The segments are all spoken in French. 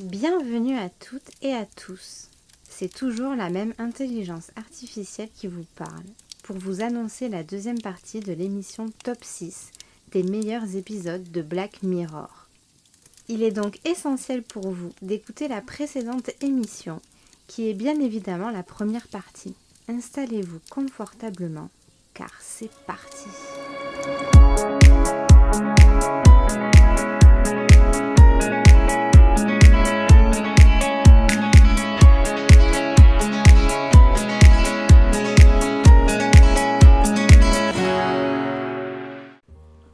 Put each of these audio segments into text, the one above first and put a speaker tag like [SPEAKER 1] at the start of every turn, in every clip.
[SPEAKER 1] Bienvenue à toutes et à tous. C'est toujours la même intelligence artificielle qui vous parle pour vous annoncer la deuxième partie de l'émission Top 6 des meilleurs épisodes de Black Mirror. Il est donc essentiel pour vous d'écouter la précédente émission qui est bien évidemment la première partie. Installez-vous confortablement car c'est parti.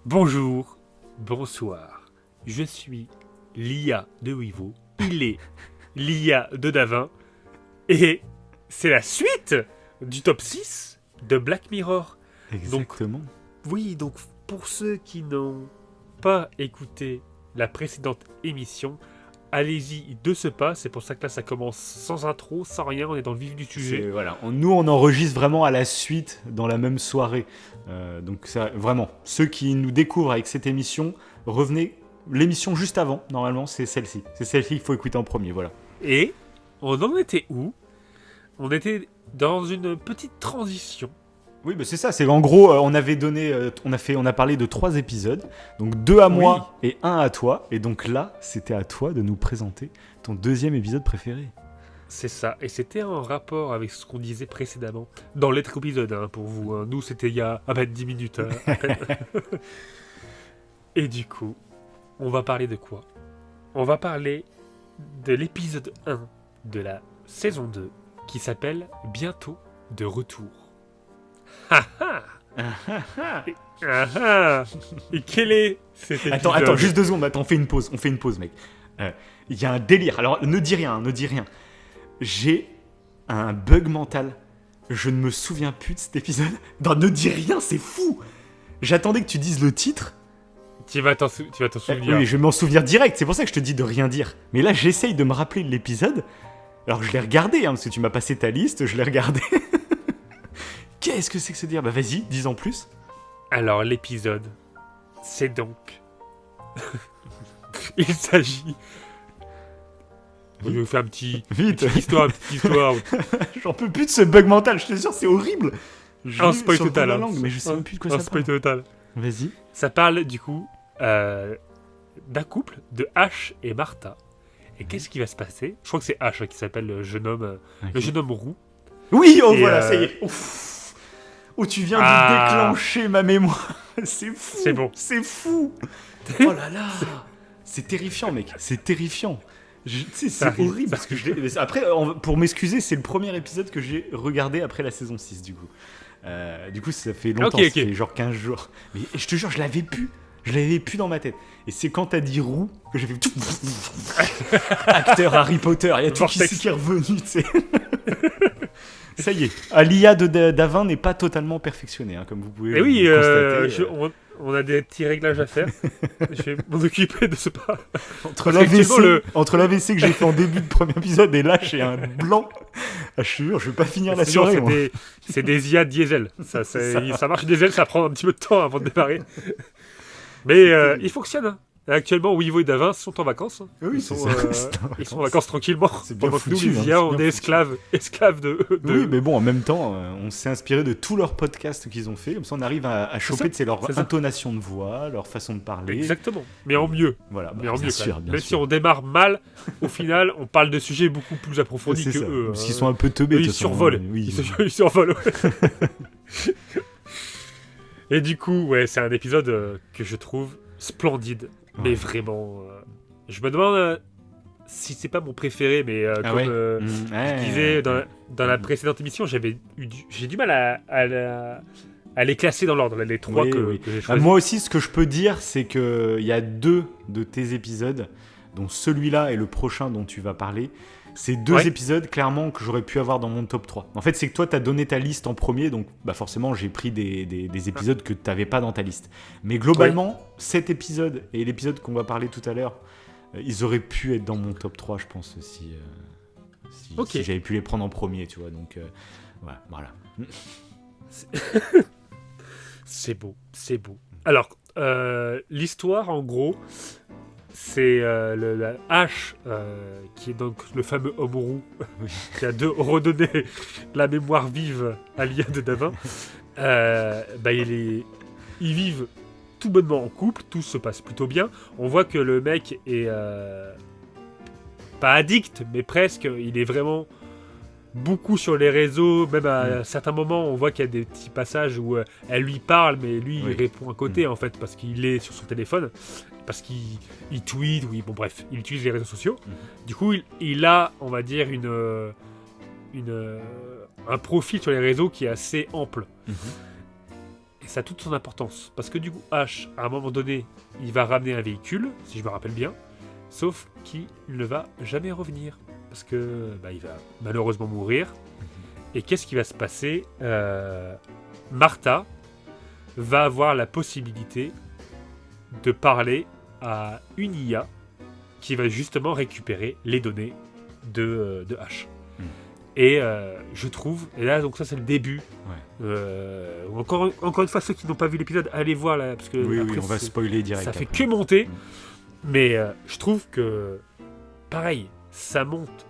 [SPEAKER 2] Bonjour, bonsoir, je suis l'IA de Wivo, il est l'IA de Davin, et c'est la suite du top 6 de Black Mirror.
[SPEAKER 3] Exactement.
[SPEAKER 2] Donc pour ceux qui n'ont pas écouté la précédente émission, allez-y de ce pas, c'est pour ça que là ça commence sans intro, sans rien, on est dans le vif du sujet.
[SPEAKER 3] Voilà. Nous on enregistre vraiment à la suite, dans la même soirée. Donc ça, vraiment, ceux qui nous découvrent avec cette émission, revenez, l'émission juste avant, normalement c'est celle-ci. C'est celle-ci qu'il faut écouter en premier, voilà.
[SPEAKER 2] Et on en était où ? On était dans une petite transition.
[SPEAKER 3] Oui, bah c'est ça, c'est en gros, on a parlé de 3 épisodes, donc 2 à moi et 1 à toi, et donc là, c'était à toi de nous présenter ton deuxième épisode préféré.
[SPEAKER 2] C'est ça, et c'était en rapport avec ce qu'on disait précédemment, dans l'autre épisode, pour vous. Nous, c'était il y a à peine 10 minutes. À peine. Et du coup, on va parler de quoi ? On va parler de l'épisode 1 de la saison 2, qui s'appelle « Bientôt de retour ». Et quel est cet épisode ?
[SPEAKER 3] Attends, juste 2 secondes, on fait une pause, mec. Il y a un délire, alors ne dis rien. J'ai un bug mental. Je ne me souviens plus de cet épisode. Non, ne dis rien, c'est fou. J'attendais que tu dises le titre.
[SPEAKER 2] Tu vas t'en souvenir.
[SPEAKER 3] Oui, je vais m'en souvenir direct. C'est pour ça que je te dis de rien dire. Mais là, j'essaye de me rappeler de l'épisode. Alors, je l'ai regardé, parce que tu m'as passé ta liste. Je l'ai regardé. Qu'est-ce que c'est que ce dire ? Bah, vas-y, dis en plus.
[SPEAKER 2] Alors, l'épisode, c'est donc... Il s'agit... Je vais vous faire une petite histoire.
[SPEAKER 3] J'en peux plus de ce bug mental, je te jure, c'est horrible.
[SPEAKER 2] Un spoil total.
[SPEAKER 3] La langue, mais je sais même plus de quoi ça parle.
[SPEAKER 2] Un spoil total.
[SPEAKER 3] Vas-y.
[SPEAKER 2] Ça parle du coup d'un couple de H et Martha. Et qu'est-ce qui va se passer ? Je crois que c'est H qui s'appelle le jeune homme roux.
[SPEAKER 3] Oui, voilà, ça y est. Ouf. Oh, tu viens de déclencher ma mémoire. C'est fou.
[SPEAKER 2] C'est bon.
[SPEAKER 3] C'est fou. Oh là là. C'est terrifiant, mec. C'est terrifiant. C'est horrible parce que après, pour m'excuser, c'est le premier épisode que j'ai regardé après la saison 6 du coup. Du coup, ça fait longtemps, ça fait genre 15 jours. Mais je te jure, je l'avais plus dans ma tête. Et c'est quand t'as dit roux que j'ai fait acteur Harry Potter, il y a tout qui est revenu, tu sais. Ça y est, l'IA de Davin n'est pas totalement perfectionnée, comme vous pouvez constater.
[SPEAKER 2] On a des petits réglages à faire. Je vais m'en occuper de ce pas.
[SPEAKER 3] Entre l'AVC que j'ai fait en début de premier épisode et là, j'ai un blanc. Je te jure, je vais pas finir la soirée.
[SPEAKER 2] C'est des IA diesel. Ça marche diesel, ça prend un petit peu de temps avant de démarrer. Mais il fonctionne. Actuellement, Wivo et Davin sont en vacances.
[SPEAKER 3] Oui,
[SPEAKER 2] ils sont en vacances tranquillement.
[SPEAKER 3] C'est bien
[SPEAKER 2] foutu,
[SPEAKER 3] foutu,
[SPEAKER 2] nous, les IA, on est esclaves de...
[SPEAKER 3] Oui, mais bon, en même temps, on s'est inspiré de tous leurs podcasts qu'ils ont fait. Comme ça, on arrive à choper leur intonation de voix, leur façon de parler.
[SPEAKER 2] Exactement, mais en mieux.
[SPEAKER 3] Voilà,
[SPEAKER 2] mais en
[SPEAKER 3] bien
[SPEAKER 2] mieux,
[SPEAKER 3] sûr.
[SPEAKER 2] Même si on démarre mal, au final, on parle de sujets beaucoup plus approfondis que eux.
[SPEAKER 3] Parce qu'ils sont un peu teubés.
[SPEAKER 2] Ils survolent. Ils survolent. Et du coup, c'est un épisode que je trouve splendide. Mais vraiment, je me demande si c'est pas mon préféré, mais je disais dans la précédente émission, j'ai du mal à les classer dans l'ordre, les 3 que j'ai choisis.
[SPEAKER 3] Moi aussi, ce que je peux dire, c'est qu'il y a 2 de tes épisodes, dont celui-là et le prochain dont tu vas parler. C'est 2 épisodes, clairement, que j'aurais pu avoir dans mon top 3. En fait, c'est que toi, t'as donné ta liste en premier, donc forcément, j'ai pris des épisodes que t'avais pas dans ta liste. Mais globalement, cet épisode et l'épisode qu'on va parler tout à l'heure, ils auraient pu être dans mon top 3, je pense, si j'avais pu les prendre en premier, tu vois. Donc, voilà.
[SPEAKER 2] C'est beau. Alors, l'histoire, en gros... c'est la H, qui est donc le fameux homme roux, qui a redonné la mémoire vive à l'IA de Davin. Ils vivent tout bonnement en couple, tout se passe plutôt bien. On voit que le mec est pas addict, mais presque. Il est vraiment beaucoup sur les réseaux, même à certains moments on voit qu'il y a des petits passages où elle lui parle, mais lui il répond à côté en fait, parce qu'il est sur son téléphone, parce qu'il tweet, il utilise les réseaux sociaux. Du coup il a, on va dire, un profil sur les réseaux qui est assez ample. Et ça a toute son importance, parce que du coup H, à un moment donné, il va ramener un véhicule, si je me rappelle bien, sauf qu'il ne va jamais revenir, parce que il va malheureusement mourir. Et qu'est-ce qui va se passer ? Martha va avoir la possibilité de parler à une IA qui va justement récupérer les données de H. Et je trouve, et là donc ça c'est le début. Encore une fois, ceux qui n'ont pas vu l'épisode, allez voir là, parce que
[SPEAKER 3] après, on va spoiler direct.
[SPEAKER 2] Ça fait que monter. Mais je trouve que pareil, ça monte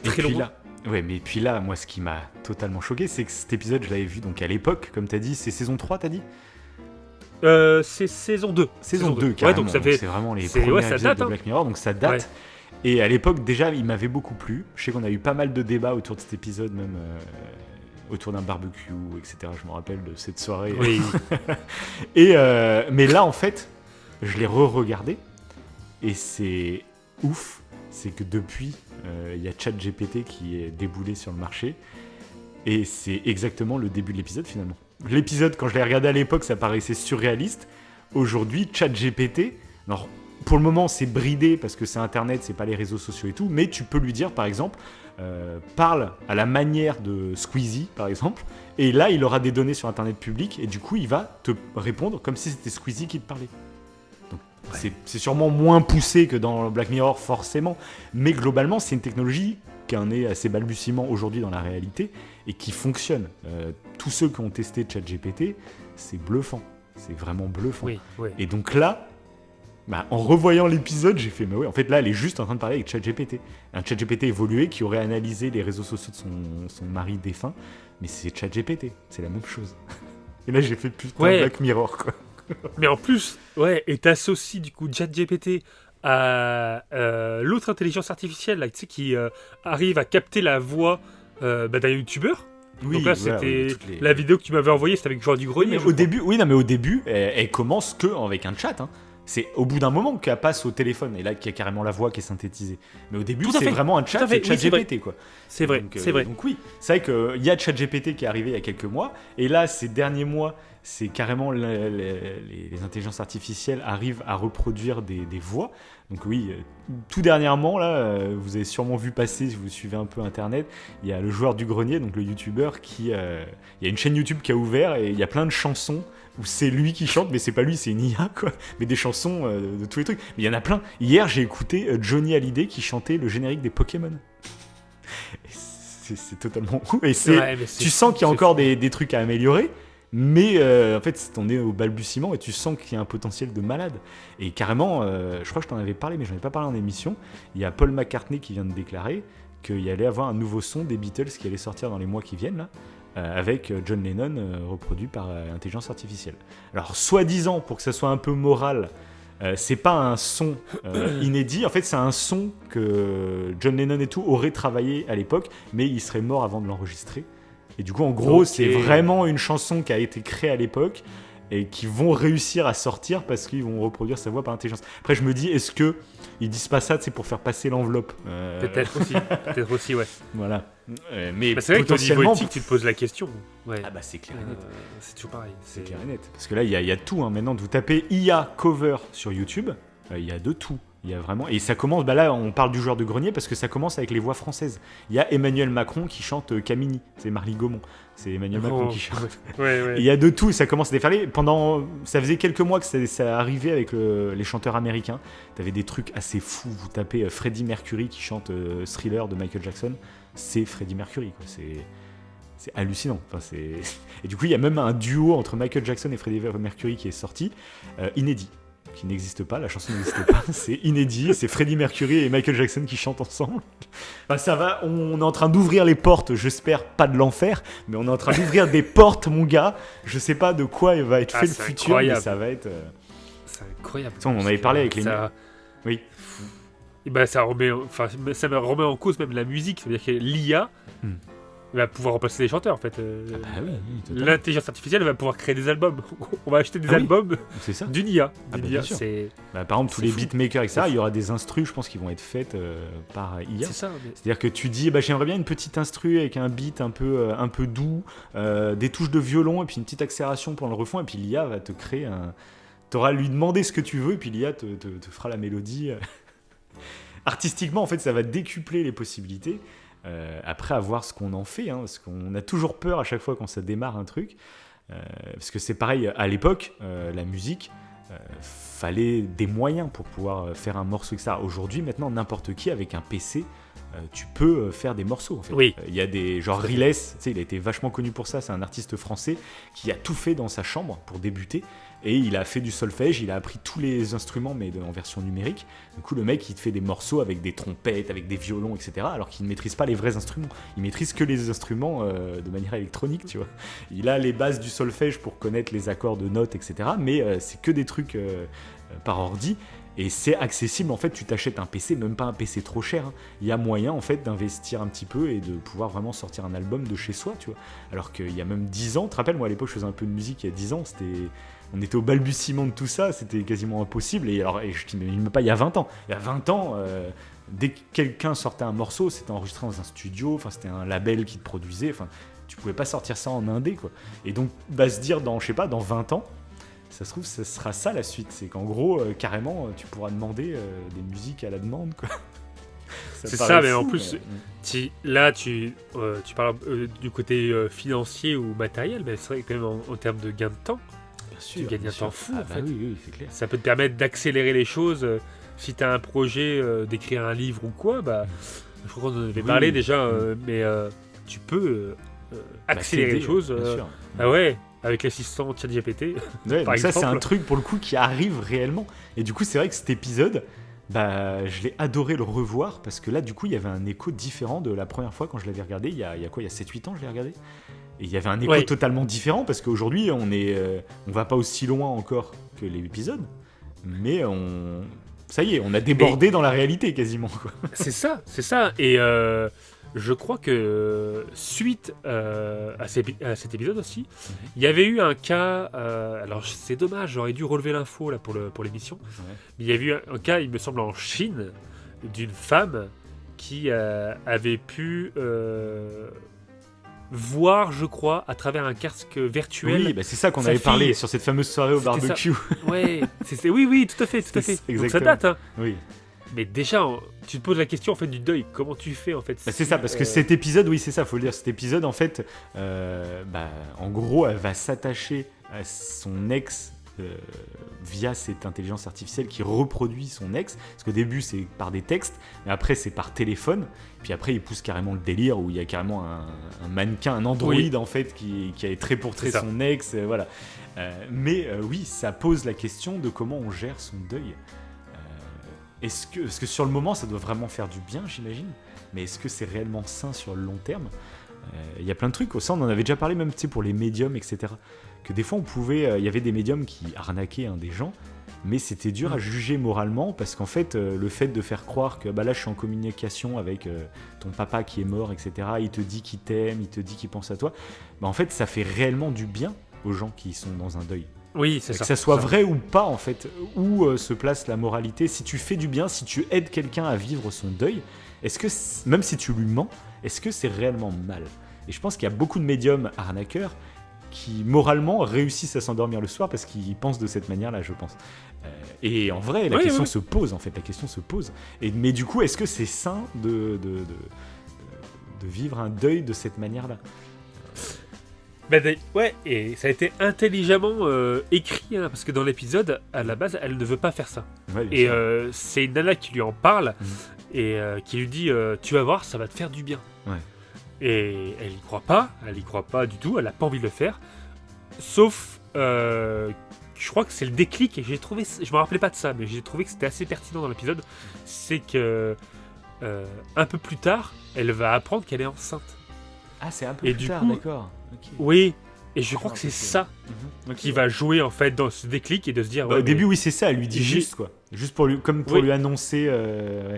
[SPEAKER 2] très loin.
[SPEAKER 3] Mais puis là, moi ce qui m'a totalement choqué, c'est que cet épisode je l'avais vu donc à l'époque, comme t'as dit, c'est saison 3 t'as dit ?
[SPEAKER 2] C'est saison 2.
[SPEAKER 3] Saison 2 carrément,
[SPEAKER 2] donc ça fait...
[SPEAKER 3] c'est vraiment les premiers épisodes de Black Mirror, donc ça date. Et à l'époque déjà il m'avait beaucoup plu. Je sais qu'on a eu pas mal de débats autour de cet épisode, même autour d'un barbecue, etc. Je me rappelle de cette soirée.
[SPEAKER 2] Oui.
[SPEAKER 3] Mais là en fait, je l'ai re-regardé. Et c'est ouf, c'est que depuis, il y a ChatGPT qui est déboulé sur le marché. Et c'est exactement le début de l'épisode finalement. L'épisode, quand je l'ai regardé à l'époque, ça paraissait surréaliste. Aujourd'hui, ChatGPT, alors pour le moment c'est bridé parce que c'est Internet, c'est pas les réseaux sociaux et tout, mais tu peux lui dire par exemple, parle à la manière de Squeezie par exemple, et là il aura des données sur Internet public, et du coup il va te répondre comme si c'était Squeezie qui te parlait. C'est sûrement moins poussé que dans Black Mirror forcément, mais globalement c'est une technologie qui en est assez balbutiement aujourd'hui dans la réalité et qui fonctionne. Tous ceux qui ont testé ChatGPT, c'est bluffant, c'est vraiment bluffant. Et donc là, en revoyant l'épisode, j'ai fait mais oui, en fait là elle est juste en train de parler avec ChatGPT, un ChatGPT évolué qui aurait analysé les réseaux sociaux de son mari défunt, mais c'est ChatGPT, c'est la même chose. Et là j'ai fait putain Black Mirror quoi.
[SPEAKER 2] Mais en plus, et t'associes du coup ChatGPT à l'autre intelligence artificielle là, tu sais, qui arrive à capter la voix d'un youtubeur. Donc là, c'était la vidéo que tu m'avais envoyée, c'était avec Joueur du Grenier.
[SPEAKER 3] Mais au début, elle commence avec un chat. C'est au bout d'un moment qu'elle passe au téléphone, et là qu'il y a carrément la voix qui est synthétisée. Mais au début, c'est vraiment un chat, c'est ChatGPT quoi.
[SPEAKER 2] C'est vrai, c'est vrai.
[SPEAKER 3] Donc oui, c'est vrai qu'il y a ChatGPT qui est arrivé il y a quelques mois, et là, ces derniers mois, c'est carrément les intelligences artificielles arrivent à reproduire des voix. Donc oui, tout dernièrement, là, vous avez sûrement vu passer, si vous suivez un peu Internet, il y a le Joueur du Grenier, donc le youtubeur, il y a une chaîne YouTube qui a ouvert, et il y a plein de chansons où c'est lui qui chante, mais c'est pas lui, c'est une IA, quoi. Mais des chansons de tous les trucs. Mais il y en a plein. Hier, j'ai écouté Johnny Hallyday qui chantait le générique des Pokémon. C'est totalement ouf. Et tu sens qu'il y a encore des trucs à améliorer, mais en fait, on est au balbutiement et tu sens qu'il y a un potentiel de malade. Et carrément, je crois que je t'en avais parlé, mais j'en ai pas parlé en émission. Il y a Paul McCartney qui vient de déclarer qu'il y allait avoir un nouveau son des Beatles qui allait sortir dans les mois qui viennent, là. Avec John Lennon reproduit par intelligence artificielle. Alors, soi-disant, pour que ça soit un peu moral, c'est pas un son inédit. En fait, c'est un son que John Lennon et tout auraient travaillé à l'époque, mais il serait mort avant de l'enregistrer. Et du coup, en gros, c'est vraiment une chanson qui a été créée à l'époque et qui vont réussir à sortir parce qu'ils vont reproduire sa voix par intelligence. Après, je me dis, est-ce que ils disent pas ça, c'est pour faire passer l'enveloppe
[SPEAKER 2] Peut-être aussi, ouais.
[SPEAKER 3] Voilà. Mais
[SPEAKER 2] c'est vrai potentiellement, que niveau éthique, tu te poses la question. Ouais.
[SPEAKER 3] Ah bah c'est clair et net.
[SPEAKER 2] C'est toujours pareil.
[SPEAKER 3] C'est clair et net. Parce que là, il y a tout. Maintenant, vous tapez IA cover sur YouTube, il y a de tout. Il y a vraiment... Et ça commence, là on parle du Joueur de Grenier parce que ça commence avec les voix françaises. Il y a Emmanuel Macron qui chante Camini, c'est Marly Gaumont. C'est Emmanuel Macron qui chante.
[SPEAKER 2] Ouais.
[SPEAKER 3] Il y a de tout, ça commence à déferler. Ça faisait quelques mois que ça arrivait avec les chanteurs américains. T'avais des trucs assez fous, vous tapez Freddie Mercury qui chante Thriller de Michael Jackson, c'est Freddie Mercury, quoi. C'est hallucinant. Et du coup, il y a même un duo entre Michael Jackson et Freddie Mercury qui est sorti, inédit. qui n'existe pas, la chanson n'existe pas, c'est inédit, c'est Freddie Mercury et Michael Jackson qui chantent ensemble. Enfin, ça va, on est en train d'ouvrir les portes, j'espère pas de l'enfer, mais on est en train d'ouvrir des portes, mon gars. Je sais pas de quoi va être fait le futur, incroyable. Mais ça va être...
[SPEAKER 2] C'est incroyable.
[SPEAKER 3] On en avait parlé avec les... Oui.
[SPEAKER 2] Et ben, ça me remet en cause même la musique, c'est-à-dire que l'IA... va pouvoir remplacer les chanteurs en fait.
[SPEAKER 3] Oui,
[SPEAKER 2] l'intelligence artificielle va pouvoir créer des albums. On va acheter des albums d'une IA.
[SPEAKER 3] Par exemple, tous les beatmakers, etc., il y aura des instrus, je pense, qui vont être faites par IA.
[SPEAKER 2] C'est ça.
[SPEAKER 3] C'est-à-dire que tu dis, j'aimerais bien une petite instru avec un beat un peu doux, des touches de violon et puis une petite accélération pour le refrain, et puis l'IA va te créer un... T'auras à lui demander ce que tu veux, et puis l'IA te fera la mélodie. Artistiquement, en fait, ça va décupler les possibilités. Après, à voir ce qu'on en fait, parce qu'on a toujours peur à chaque fois quand ça démarre un truc, parce que c'est pareil, à l'époque, la musique, fallait des moyens pour pouvoir faire un morceau, etc. Aujourd'hui, maintenant, n'importe qui, avec un PC, tu peux faire des morceaux, en fait.
[SPEAKER 2] Oui.
[SPEAKER 3] Il y a des... Genre Riles, il a été vachement connu pour ça, c'est un artiste français qui a tout fait dans sa chambre pour débuter, et il a fait du solfège, il a appris tous les instruments, mais en version numérique. Du coup, le mec, il te fait des morceaux avec des trompettes, avec des violons, etc., alors qu'il ne maîtrise pas les vrais instruments. Il maîtrise que les instruments de manière électronique, tu vois. Il a les bases du solfège pour connaître les accords de notes, etc., mais c'est que des trucs par ordi. Et c'est accessible, en fait, tu t'achètes un PC, même pas un PC trop cher. Il y a moyen, en fait, d'investir un petit peu et de pouvoir vraiment sortir un album de chez soi, tu vois. Alors qu'il y a même 10 ans, tu te rappelles, moi à l'époque, je faisais un peu de musique il y a 10 ans, on était au balbutiement de tout ça, c'était quasiment impossible. Et je t'imagine même pas, il y a 20 ans. Il y a 20 ans, dès que quelqu'un sortait un morceau, c'était enregistré dans un studio, enfin, c'était un label qui te produisait, enfin, tu pouvais pas sortir ça en indé, quoi. Et donc, se dire, dans 20 ans, ça se trouve, ce sera ça la suite. C'est qu'en gros, carrément, tu pourras demander des musiques à la demande, quoi.
[SPEAKER 2] C'est ça, mais en plus, tu parles du côté financier ou matériel, mais c'est vrai que même en termes de gain de temps, tu gagnes un temps fou, en fait.
[SPEAKER 3] Oui, c'est clair.
[SPEAKER 2] Ça peut te permettre d'accélérer les choses. Si tu as un projet d'écrire un livre ou quoi, je crois qu'on en avait parlé déjà, mais tu peux accélérer les choses. Ah ouais, avec l'assistant ChatGPT.
[SPEAKER 3] Ouais, par exemple. Ça, c'est un truc pour le coup qui arrive réellement. Et du coup, c'est vrai que cet épisode, je l'ai adoré le revoir parce que là, du coup, il y avait un écho différent de la première fois quand je l'avais regardé. Il y a 7-8 ans, je l'ai regardé. Et il y avait un écho totalement différent parce qu'aujourd'hui, on va pas aussi loin encore que l'épisode, mais ça y est, on a débordé dans la réalité quasiment, quoi.
[SPEAKER 2] C'est ça. Et je crois que suite à cet épisode aussi, il y avait eu un cas. Alors c'est dommage, j'aurais dû relever l'info là pour l'émission. Ouais. Mais il y avait eu un cas, il me semble, en Chine, d'une femme qui avait pu voir, je crois, à travers un casque virtuel.
[SPEAKER 3] Oui, c'est ça qu'on avait parlé sur cette fameuse soirée au barbecue.
[SPEAKER 2] Ouais, oui, tout à fait. Donc ça date, hein. Oui. Mais déjà, tu te poses la question en fait du deuil. Comment tu fais en fait
[SPEAKER 3] c'est ça, parce que cet épisode, oui, c'est ça, faut le dire. Cet épisode, en fait, en gros, elle va s'attacher à son ex via cette intelligence artificielle qui reproduit son ex. Parce qu'au début, c'est par des textes, mais après, c'est par téléphone. Puis après, il pousse carrément le délire où il y a carrément un mannequin, un androïde en fait, qui a trait pour trait son ex. Voilà. Mais oui, ça pose la question de comment on gère son deuil. Parce que sur le moment, ça doit vraiment faire du bien, j'imagine. Mais est-ce que c'est réellement sain sur le long terme ? Il y a plein de trucs. Ça, on en avait déjà parlé même pour les médiums, etc. Que des fois, il y avait des médiums qui arnaquaient des gens, mais c'était dur à juger moralement parce qu'en fait, le fait de faire croire que là, je suis en communication avec ton papa qui est mort, etc. Il te dit qu'il t'aime, il te dit qu'il pense à toi. En fait, ça fait réellement du bien aux gens qui sont dans un deuil.
[SPEAKER 2] Oui, c'est ça.
[SPEAKER 3] Que ça soit vrai ou pas, en fait, où se place la moralité. Si tu fais du bien, si tu aides quelqu'un à vivre son deuil, est-ce que, même si tu lui mens, est-ce que c'est réellement mal ? Et je pense qu'il y a beaucoup de médiums arnaqueurs qui, moralement, réussissent à s'endormir le soir parce qu'ils pensent de cette manière-là, je pense. Et en vrai, la question se pose, en fait. La question se pose. Mais du coup, est-ce que c'est sain de vivre un deuil de cette manière-là ?
[SPEAKER 2] Et ça a été intelligemment écrit, parce que dans l'épisode, à la base, elle ne veut pas faire ça. Et c'est une nana qui lui en parle et qui lui dit tu vas voir, ça va te faire du bien. Ouais. Et elle y croit pas du tout, elle a pas envie de le faire. Sauf je crois que c'est le déclic, et je me rappelais pas de ça, mais j'ai trouvé que c'était assez pertinent dans l'épisode, c'est que un peu plus tard, elle va apprendre qu'elle est enceinte.
[SPEAKER 3] Ah, c'est un peu plus tard, d'accord. Okay.
[SPEAKER 2] Oui, et je crois que c'est ça qui va jouer en fait dans ce déclic et de se dire.
[SPEAKER 3] Au début, oui, c'est ça. Elle lui dit juste quoi, juste pour lui, comme pour lui annoncer.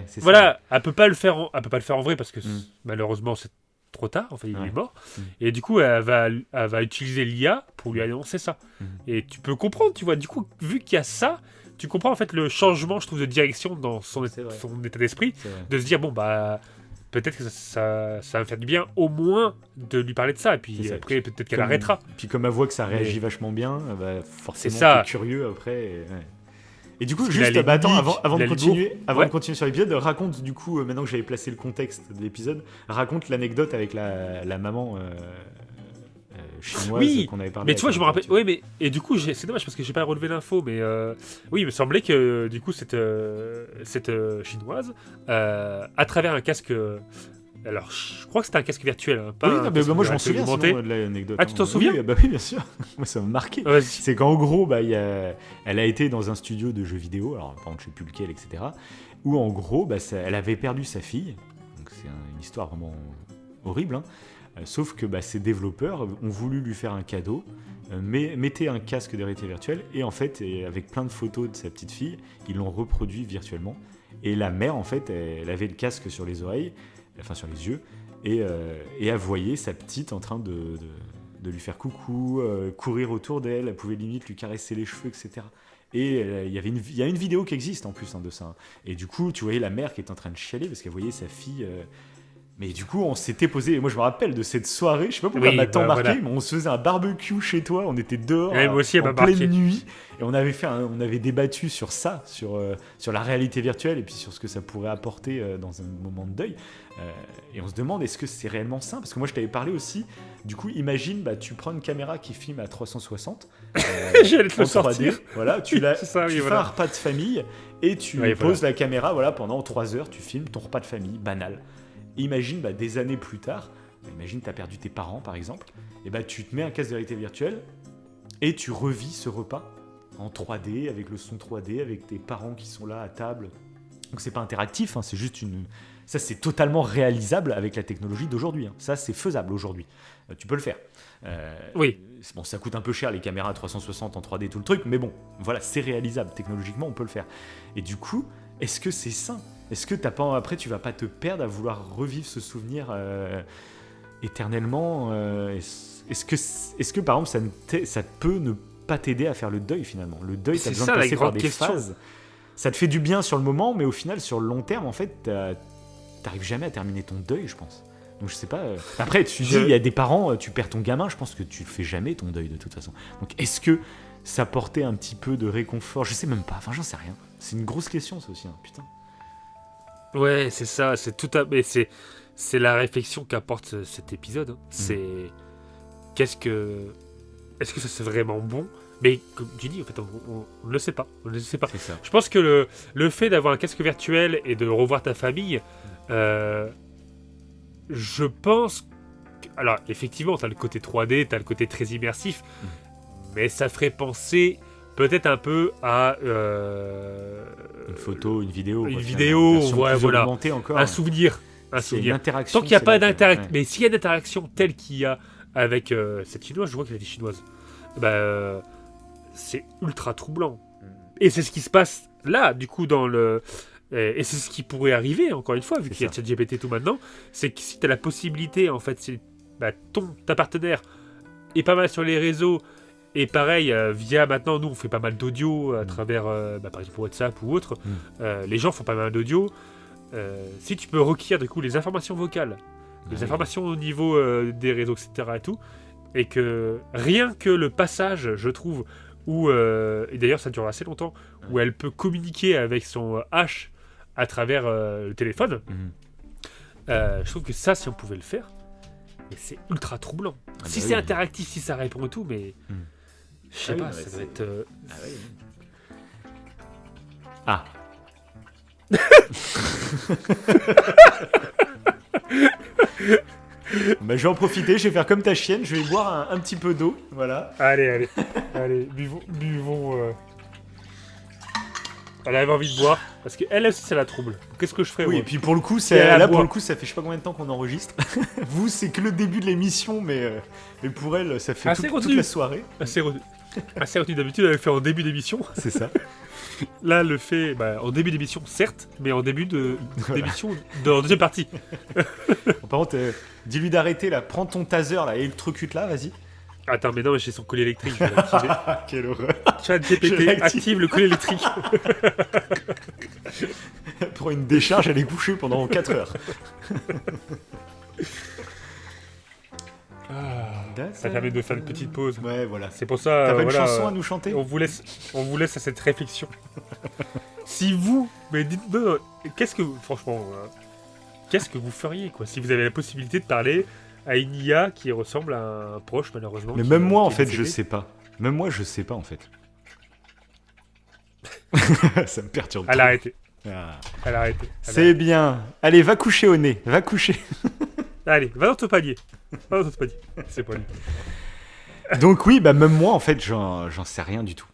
[SPEAKER 3] C'est
[SPEAKER 2] voilà, ça. Elle peut pas le faire en vrai parce que malheureusement c'est trop tard. Enfin, il est mort. Et du coup, elle va utiliser l'IA pour lui annoncer ça. Et tu peux comprendre, tu vois. Du coup, vu qu'il y a ça. Tu comprends en fait le changement, je trouve, de direction dans son état d'esprit, de se dire bon bah peut-être que ça va me faire du bien au moins de lui parler de ça, et puis après peut-être qu'elle arrêtera.
[SPEAKER 3] Puis comme elle voit que ça réagit vachement bien, bah, forcément t'es curieux après. Et du coup, juste attends, avant de continuer sur l'épisode, raconte du coup, maintenant que j'avais placé le contexte de l'épisode, raconte l'anecdote avec la maman. Chinoise qu'on avait parlé.
[SPEAKER 2] Mais tu vois, je me rappelle. Oui, mais et du coup, c'est dommage parce que j'ai pas relevé l'info, mais oui, il me semblait que du coup cette chinoise, à travers un casque. Alors, je crois que c'était un casque virtuel, hein, pas.
[SPEAKER 3] Oui, mais moi je m'en souviens de l'anecdote.
[SPEAKER 2] Ah, tu t'en souviens ?
[SPEAKER 3] Oui, bah oui, bien sûr. Moi, ça m'a marqué. C'est qu'en gros, bah, elle a été dans un studio de jeux vidéo, alors par contre, je sais plus lequel, etc. Où en gros, bah, elle avait perdu sa fille. Donc c'est une histoire vraiment horrible. Hein. Sauf que ces développeurs ont voulu lui faire un cadeau, mettaient un casque de réalité virtuelle, et en fait, avec plein de photos de sa petite fille, ils l'ont reproduit virtuellement. Et la mère, en fait, elle avait le casque sur les oreilles, enfin sur les yeux, et elle voyait sa petite en train de lui faire coucou, courir autour d'elle, elle pouvait limite lui caresser les cheveux, etc. Et il y a une vidéo qui existe en plus de ça. Hein. Et du coup, tu voyais la mère qui est en train de chialer parce qu'elle voyait sa fille... Mais du coup, on s'était posé. Moi, je me rappelle de cette soirée. Je sais pas pourquoi elle m'a tant marqué, mais on se faisait un barbecue chez toi. On était dehors en pleine nuit, et on avait débattu sur ça, sur la réalité virtuelle et puis sur ce que ça pourrait apporter dans un moment de deuil. Et on se demande est-ce que c'est réellement ça ? Parce que moi, je t'avais parlé aussi. Du coup, imagine, tu prends une caméra qui filme à 360.
[SPEAKER 2] J'allais te le sortir.
[SPEAKER 3] Voilà, tu fais un repas de famille et tu poses la caméra. Pendant 3 heures, tu filmes ton repas de famille banal. Imagine des années plus tard, imagine tu as perdu tes parents par exemple, et tu te mets un casque de réalité virtuelle et tu revis ce repas en 3D, avec le son 3D, avec tes parents qui sont là à table. Donc c'est pas interactif, hein, c'est juste ça c'est totalement réalisable avec la technologie d'aujourd'hui. Hein. Ça c'est faisable aujourd'hui. Tu peux le faire.
[SPEAKER 2] Oui.
[SPEAKER 3] Bon, ça coûte un peu cher les caméras 360 en 3D, tout le truc, mais bon, voilà, c'est réalisable. Technologiquement, on peut le faire. Et du coup, est-ce que c'est sain ? Est-ce que après tu vas pas te perdre à vouloir revivre ce souvenir éternellement Est-ce que par exemple ça peut ne pas t'aider à faire le deuil finalement ? Le deuil, t'as besoin de passer par des phases. Ça te fait du bien sur le moment, mais au final sur le long terme en fait t'arrives jamais à terminer ton deuil, je pense. Donc je sais pas. Après tu dis il y a des parents, tu perds ton gamin, je pense que tu le fais jamais ton deuil de toute façon. Donc est-ce que ça portait un petit peu de réconfort ? Je sais même pas. Enfin j'en sais rien. C'est une grosse question ça aussi. Hein. Putain.
[SPEAKER 2] Ouais, c'est ça, mais c'est la réflexion qu'apporte cet épisode. Hein. C'est est-ce que ça c'est vraiment bon ? Mais comme tu dis, en fait, on ne le sait pas. On ne le sait pas. Je pense que le fait d'avoir un casque virtuel et de revoir ta famille, je pense. Alors, effectivement, t'as le côté 3D, t'as le côté très immersif, mais ça ferait penser peut-être un peu à
[SPEAKER 3] une photo, une vidéo,
[SPEAKER 2] voilà,
[SPEAKER 3] encore,
[SPEAKER 2] un souvenir,
[SPEAKER 3] Une interaction.
[SPEAKER 2] Tant qu'il n'y a pas d'interaction, mais s'il y a une interaction telle qu'il y a avec cette chinoise, je vois qu'elle est chinoise, c'est ultra troublant. Et c'est ce qui se passe là, du coup, et c'est ce qui pourrait arriver, encore une fois, vu qu'il y a ChatGPT tout maintenant, c'est que si tu as la possibilité, en fait, ta partenaire est pas mal sur les réseaux. Et pareil, via maintenant, nous on fait pas mal d'audio à travers, par exemple WhatsApp ou autre. Les gens font pas mal d'audio. Si tu peux requérir du coup les informations vocales, les informations au niveau des réseaux, etc. et tout, et que rien que le passage, je trouve, où, et d'ailleurs ça dure assez longtemps, où elle peut communiquer avec son H à travers le téléphone, je trouve que ça, si on pouvait le faire, mais c'est ultra troublant. Si c'est interactif, si ça répond et tout, mais... Je sais pas, ça doit être...
[SPEAKER 3] Ah. bah, je vais en profiter, je vais faire comme ta chienne, je vais boire un petit peu d'eau, voilà.
[SPEAKER 2] Allez, buvons. Elle avait envie de boire, parce qu'elle aussi, ça la trouble. Qu'est-ce que je ferais?
[SPEAKER 3] Oui, et puis pour le coup, ça fait je sais pas combien de temps qu'on enregistre. Vous, c'est que le début de l'émission, mais pour elle, ça fait toute la soirée.
[SPEAKER 2] Assez retenu. D'habitude, elle le fait en début d'émission.
[SPEAKER 3] C'est ça.
[SPEAKER 2] Là, elle le fait en début d'émission, certes, mais en début d'émission, en deuxième partie.
[SPEAKER 3] Par contre, dis-lui d'arrêter, là. Prends ton taser, là, et électrocute là, vas-y.
[SPEAKER 2] Attends, mais non, j'ai son collier électrique, je vais l'activer.
[SPEAKER 3] Quelle horreur.
[SPEAKER 2] ChatGPT, active le collier électrique.
[SPEAKER 3] Pour une décharge, elle est couchée pendant 4 heures.
[SPEAKER 2] Ça permet de faire une petite pause.
[SPEAKER 3] Ouais, voilà.
[SPEAKER 2] C'est pour ça.
[SPEAKER 3] T'as pas une chanson à nous chanter?
[SPEAKER 2] On vous laisse à cette réflexion. Si vous, mais dites-moi, qu'est-ce que vous feriez, quoi, si vous avez la possibilité de parler à une IA qui ressemble à un proche, malheureusement.
[SPEAKER 3] Mais même moi, en fait, je sais pas. Même moi, je sais pas, en fait. Ça me perturbe.
[SPEAKER 2] Elle a arrêté.
[SPEAKER 3] Elle a arrêté. C'est bien. Allez, va coucher au nez. Va coucher.
[SPEAKER 2] Allez, va dans ton panier. C'est pas lui.
[SPEAKER 3] Donc oui, bah même moi, en fait, j'en sais rien du tout.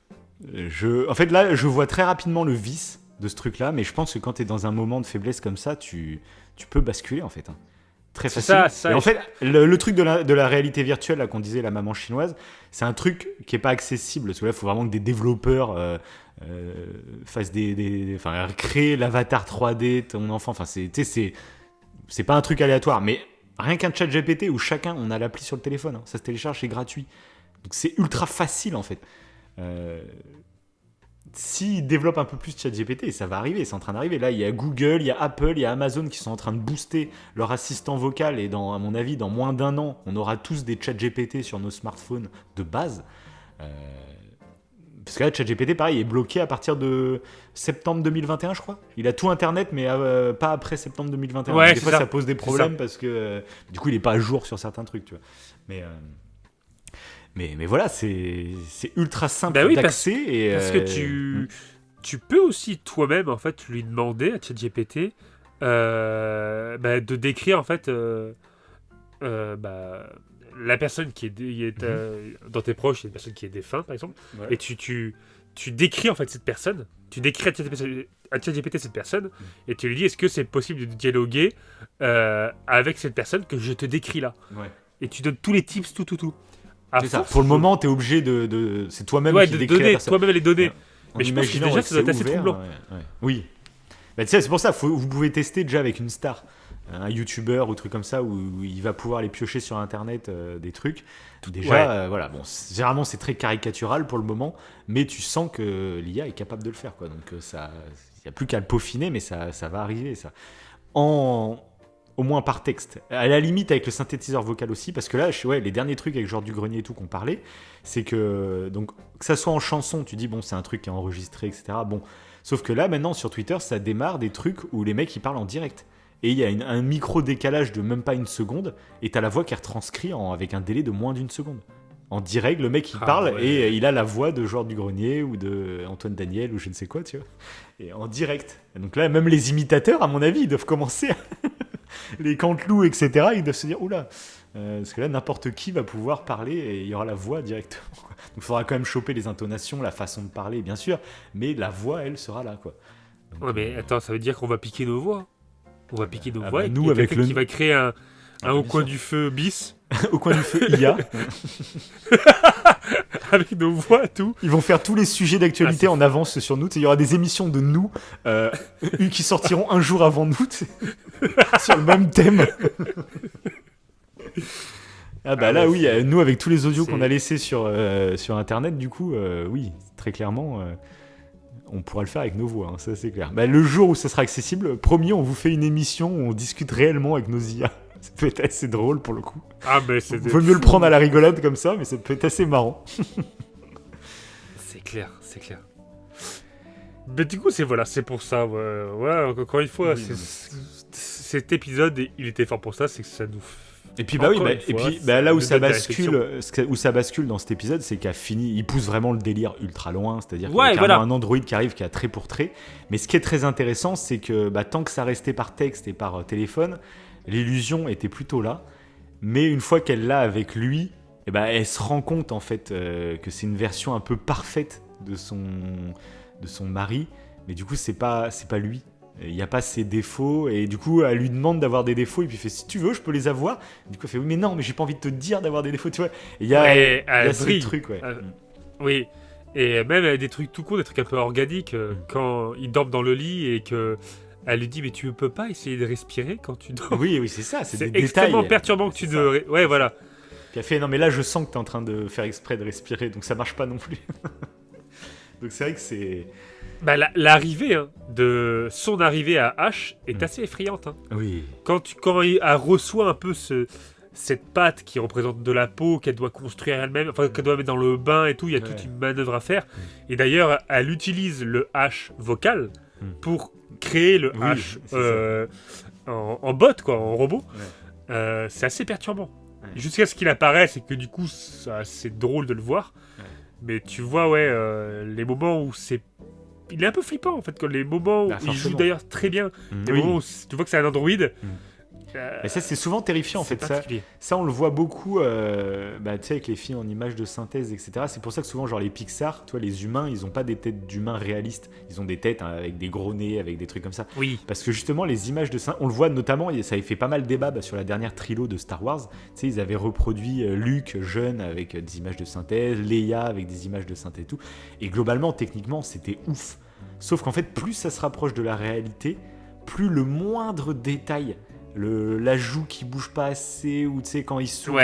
[SPEAKER 3] En fait, là, je vois très rapidement le vice de ce truc-là, mais je pense que quand t'es dans un moment de faiblesse comme ça, tu peux basculer, en fait. Très facile.
[SPEAKER 2] Ça,
[SPEAKER 3] et en fait, le truc de la réalité virtuelle, là, qu'on disait, la maman chinoise, c'est un truc qui est pas accessible. Parce que là, il faut vraiment que des développeurs fassent créer l'avatar 3D de ton enfant. Enfin, c'est pas un truc aléatoire. Mais rien qu'un chat GPT où chacun, on a l'appli sur le téléphone. Ça se télécharge, c'est gratuit. Donc c'est ultra facile, en fait. S'ils développent un peu plus ChatGPT, ça va arriver, c'est en train d'arriver. Là, il y a Google, il y a Apple, il y a Amazon qui sont en train de booster leur assistant vocal. Et à mon avis, dans moins d'1 an, on aura tous des ChatGPT sur nos smartphones de base. Parce que là, ChatGPT, pareil, est bloqué à partir de septembre 2021, je crois. Il a tout Internet, mais pas après septembre 2021.
[SPEAKER 2] Ouais,
[SPEAKER 3] des fois, ça pose des problèmes parce que du coup, il n'est pas à jour sur certains trucs, tu vois. Mais voilà, c'est ultra simple d'accès.
[SPEAKER 2] Parce que tu peux aussi toi-même, en fait, lui demander à ChatGPT de décrire, en fait, la personne qui est dans tes proches, une personne qui est défunte, par exemple, ouais. Et tu décris, en fait, cette personne, tu décris à ChatGPT cette personne, et tu lui dis, est-ce que c'est possible de dialoguer avec cette personne que je te décris là, ouais. Et tu donnes tous les tips, tout.
[SPEAKER 3] C'est ça. Pour le moment, tu es obligé c'est toi-même qui décris la personne.
[SPEAKER 2] Toi-même les données. Ouais.
[SPEAKER 3] Mais je pense que déjà, ça doit être assez troublant. Ouais. Oui. Bah, tu sais, c'est pour ça, vous pouvez tester déjà avec une star, un YouTuber ou truc comme ça, où il va pouvoir aller piocher sur Internet des trucs. Déjà, voilà. Bon, généralement, c'est très caricatural pour le moment, mais tu sens que l'IA est capable de le faire, quoi. Donc, il n'y a plus qu'à le peaufiner, mais ça va arriver, ça. Au moins par texte. À la limite avec le synthétiseur vocal aussi, parce que là, les derniers trucs avec Genre du Grenier et tout qu'on parlait, c'est que ça soit en chanson, tu dis bon, c'est un truc qui est enregistré, etc. Bon, sauf que là, maintenant, sur Twitter, ça démarre des trucs où les mecs, ils parlent en direct. Et il y a un micro-décalage de même pas une seconde, et t'as la voix qui est retranscrite avec un délai de moins d'1 seconde. En direct, le mec, il parle, et il a la voix de Genre du Grenier, ou de Antoine Daniel, ou je ne sais quoi, tu vois. Et en direct. Et donc là, même les imitateurs, à mon avis, ils doivent commencer les Canteloup, etc., ils doivent se dire oula, parce que là n'importe qui va pouvoir parler et il y aura la voix directement, quoi. Donc il faudra quand même choper les intonations, la façon de parler, bien sûr, mais la voix, elle sera là, quoi. Donc,
[SPEAKER 2] ouais, mais attends, ça veut dire qu'on va piquer nos voix. On va piquer nos voix,
[SPEAKER 3] et nous avec
[SPEAKER 2] qui va créer un au coin du feu bis.
[SPEAKER 3] Au coin du feu IA.
[SPEAKER 2] Avec nos voix, tout.
[SPEAKER 3] Ils vont faire tous les sujets d'actualité en avance sur nous. Il y aura des émissions de nous qui sortiront un jour avant nous sur le même thème. Là, oui, nous avec tous les audios qu'on a laissés sur Internet, du coup, oui, très clairement, on pourra le faire avec nos voix, hein, ça c'est clair. Le jour où ça sera accessible, promis, on vous fait une émission où on discute réellement avec nos IA. Ça peut être assez drôle pour le coup. Vaut mieux le prendre à la rigolade comme ça, mais ça peut être assez marrant.
[SPEAKER 2] C'est clair. Mais du coup, c'est pour ça. Ouais, encore une fois, cet épisode, il était fort pour ça, c'est que ça nous.
[SPEAKER 3] Et puis là où ça bascule dans cet épisode, c'est qu'il il pousse vraiment le délire ultra loin, c'est-à-dire qu'il y a un Android qui arrive qui a trait pour trait. Mais ce qui est très intéressant, c'est que tant que ça restait par texte et par téléphone, l'illusion était plutôt là. mais une fois qu'elle l'a avec lui, eh ben, elle se rend compte en fait que c'est une version un peu parfaite de son mari, mais du coup c'est pas lui. Il n'y a pas ses défauts, et du coup elle lui demande d'avoir des défauts, et puis il fait si tu veux je peux les avoir. Et du coup elle fait oui mais non, mais j'ai pas envie de te dire d'avoir des défauts, tu vois. Et il y a ce truc, ouais.
[SPEAKER 2] Oui, et même des trucs tout courts, des trucs un peu organiques, quand il dort dans le lit et que elle lui dit mais tu peux pas essayer de respirer quand tu dors.
[SPEAKER 3] Oui c'est ça, c'est des
[SPEAKER 2] extrêmement
[SPEAKER 3] détails.
[SPEAKER 2] perturbant que tu devrais. Ouais voilà.
[SPEAKER 3] Puis elle fait non mais là je sens que t'es en train de faire exprès de respirer, donc ça marche pas non plus. Donc c'est vrai que c'est...
[SPEAKER 2] L'arrivée de son arrivée à H est assez effrayante.
[SPEAKER 3] Oui.
[SPEAKER 2] Quand elle reçoit un peu cette pâte qui représente de la peau qu'elle doit construire elle-même, enfin qu'elle doit mettre dans le bain et tout, il y a toute une manœuvre à faire. Et d'ailleurs, elle utilise le H vocal pour créer le H en bot, quoi, en robot. C'est assez perturbant. Jusqu'à ce qu'il apparaisse et que du coup, c'est drôle de le voir. Mais tu vois, les moments où c'est... Il est un peu flippant, en fait, les moments où il joue d'ailleurs très bien. Les moments où tu vois que c'est un androïde.
[SPEAKER 3] Et ça, c'est souvent terrifiant, en fait. Ça, on le voit beaucoup, tu sais, avec les films en images de synthèse, etc. C'est pour ça que souvent, genre les Pixar, tu vois, les humains, ils ont pas des têtes d'humains réalistes. Ils ont des têtes avec des gros nez, avec des trucs comme ça.
[SPEAKER 2] Oui.
[SPEAKER 3] Parce que justement, les images de synthèse, on le voit notamment, ça avait fait pas mal débat sur la dernière trilo de Star Wars. Tu sais, ils avaient reproduit Luke jeune avec des images de synthèse, Leia avec des images de synthèse et tout. Et globalement, techniquement, c'était ouf. Sauf qu'en fait, plus ça se rapproche de la réalité, plus le moindre détail, la joue qui bouge pas assez, ou tu sais, quand il sourit,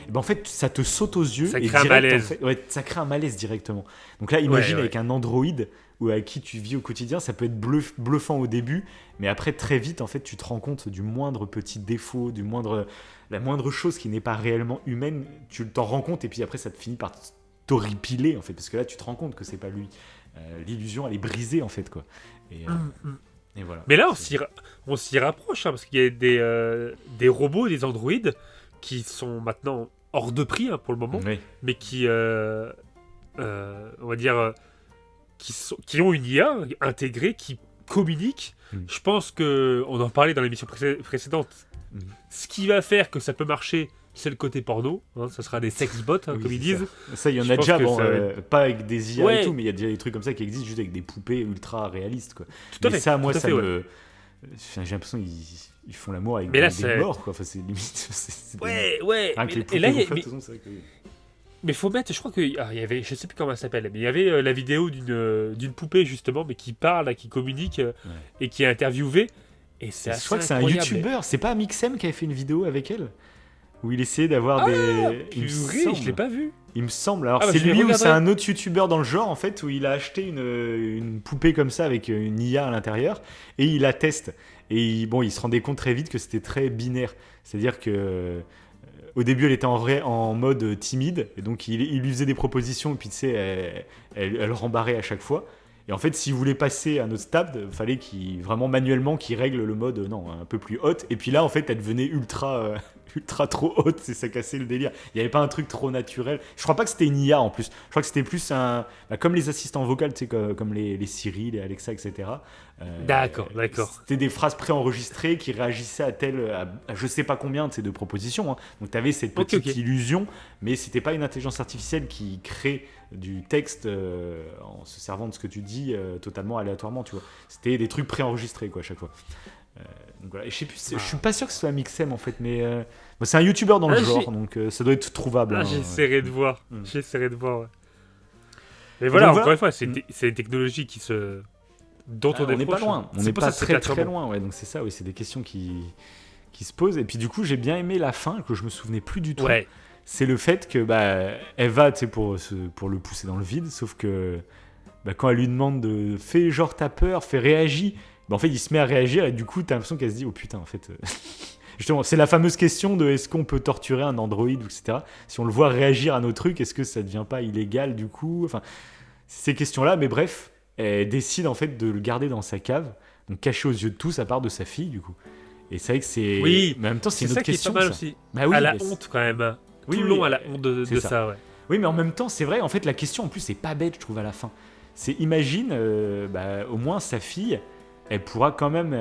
[SPEAKER 3] ben en fait, ça te saute aux yeux.
[SPEAKER 2] Ça crée un malaise.
[SPEAKER 3] En fait, ça crée un malaise directement. Donc là, imagine avec un androïde ou à qui tu vis au quotidien, ça peut être bluffant au début, mais après, très vite, en fait, tu te rends compte du moindre petit défaut, la moindre chose qui n'est pas réellement humaine, tu t'en rends compte, et puis après, ça te finit par t'horripiler, en fait, parce que là, tu te rends compte que c'est pas lui. L'illusion, elle est brisée, en fait, quoi. Et voilà.
[SPEAKER 2] Mais là, on s'y rapproche, parce qu'il y a des robots, des androïdes, qui sont maintenant hors de prix pour le moment, mais qui, on va dire, qui ont une IA intégrée, qui communique. Je pense qu'on en parlait dans l'émission précédente. Ce qui va faire que ça peut marcher, c'est le côté porno, ça sera des sexbots, comme ils disent.
[SPEAKER 3] Ça, il y en a déjà, pas avec des IA et tout, mais il y a déjà des trucs comme ça qui existent juste avec des poupées ultra réalistes, quoi.
[SPEAKER 2] Tout à fait.
[SPEAKER 3] Ça, moi, ça me... J'ai l'impression qu'ils font l'amour avec des morts, quoi. Enfin, c'est limite...
[SPEAKER 2] Mais faut mettre, je crois qu'il y avait, je sais plus comment elle s'appelle, mais il y avait la vidéo d'une poupée, justement, mais qui parle, qui communique, et qui est interviewée. Et c'est assez incroyable. Je crois que c'est un youtubeur,
[SPEAKER 3] c'est pas Mixem qui avait fait une vidéo avec elle, où il essayait d'avoir des...
[SPEAKER 2] je l'ai pas vu.
[SPEAKER 3] Il me semble. Alors c'est lui ou c'est un autre youtubeur dans le genre, en fait, où il a acheté une poupée comme ça avec une IA à l'intérieur, et il la teste. Et il se rendait compte très vite que c'était très binaire. C'est-à-dire que au début, elle était en mode timide, et donc il lui faisait des propositions, et puis tu sais, elle rembarrait à chaque fois. Et en fait, s'il voulait passer à un autre stade, il fallait vraiment manuellement qu'il règle le mode un peu plus haute. Et puis là, en fait, elle devenait ultra trop haute, ça cassait le délire. Il n'y avait pas un truc trop naturel. Je crois pas que c'était une IA en plus. Je crois que c'était plus comme les assistants vocaux, tu sais, comme les Siri, les Alexa, etc.
[SPEAKER 2] D'accord.
[SPEAKER 3] C'était des phrases préenregistrées qui réagissaient à je sais pas combien de propositions. Donc tu avais cette petite illusion, mais c'était pas une intelligence artificielle qui crée du texte en se servant de ce que tu dis totalement aléatoirement, tu vois. C'était des trucs préenregistrés, quoi, à chaque fois. Donc voilà. Et je sais plus, je suis pas sûr que ce soit Mixem en fait, mais c'est un youtubeur dans le genre, donc ça doit être trouvable.
[SPEAKER 2] J'essaierai de voir. Mais voilà, encore une fois, c'est des technologies dont on est
[SPEAKER 3] pas loin. On n'est pas très loin, ouais. Donc c'est ça, oui, c'est des questions qui se posent. Et puis du coup, j'ai bien aimé la fin que je me souvenais plus du tout.
[SPEAKER 2] Ouais.
[SPEAKER 3] C'est le fait que elle va, tu sais, pour le pousser dans le vide, sauf que quand elle lui demande de fais genre t'as peur, fais réagir. En fait, il se met à réagir et du coup, t'as l'impression qu'elle se dit oh putain, en fait. Justement, c'est la fameuse question de est-ce qu'on peut torturer un androïde, etc. Si on le voit réagir à nos trucs, est-ce que ça devient pas illégal du coup? Enfin, ces questions-là, mais bref, elle décide en fait de le garder dans sa cave, donc caché aux yeux de tous, à part de sa fille du coup. Et c'est vrai que c'est.
[SPEAKER 2] Oui,
[SPEAKER 3] mais en même temps, c'est une autre question.
[SPEAKER 2] C'est ça qui est pas mal aussi. Elle a honte quand même. Tout le long, elle a honte de ça, ouais.
[SPEAKER 3] Oui, mais en même temps, c'est vrai, en fait, la question en plus, c'est pas bête, je trouve, à la fin. C'est imagine, au moins sa fille. Elle pourra quand même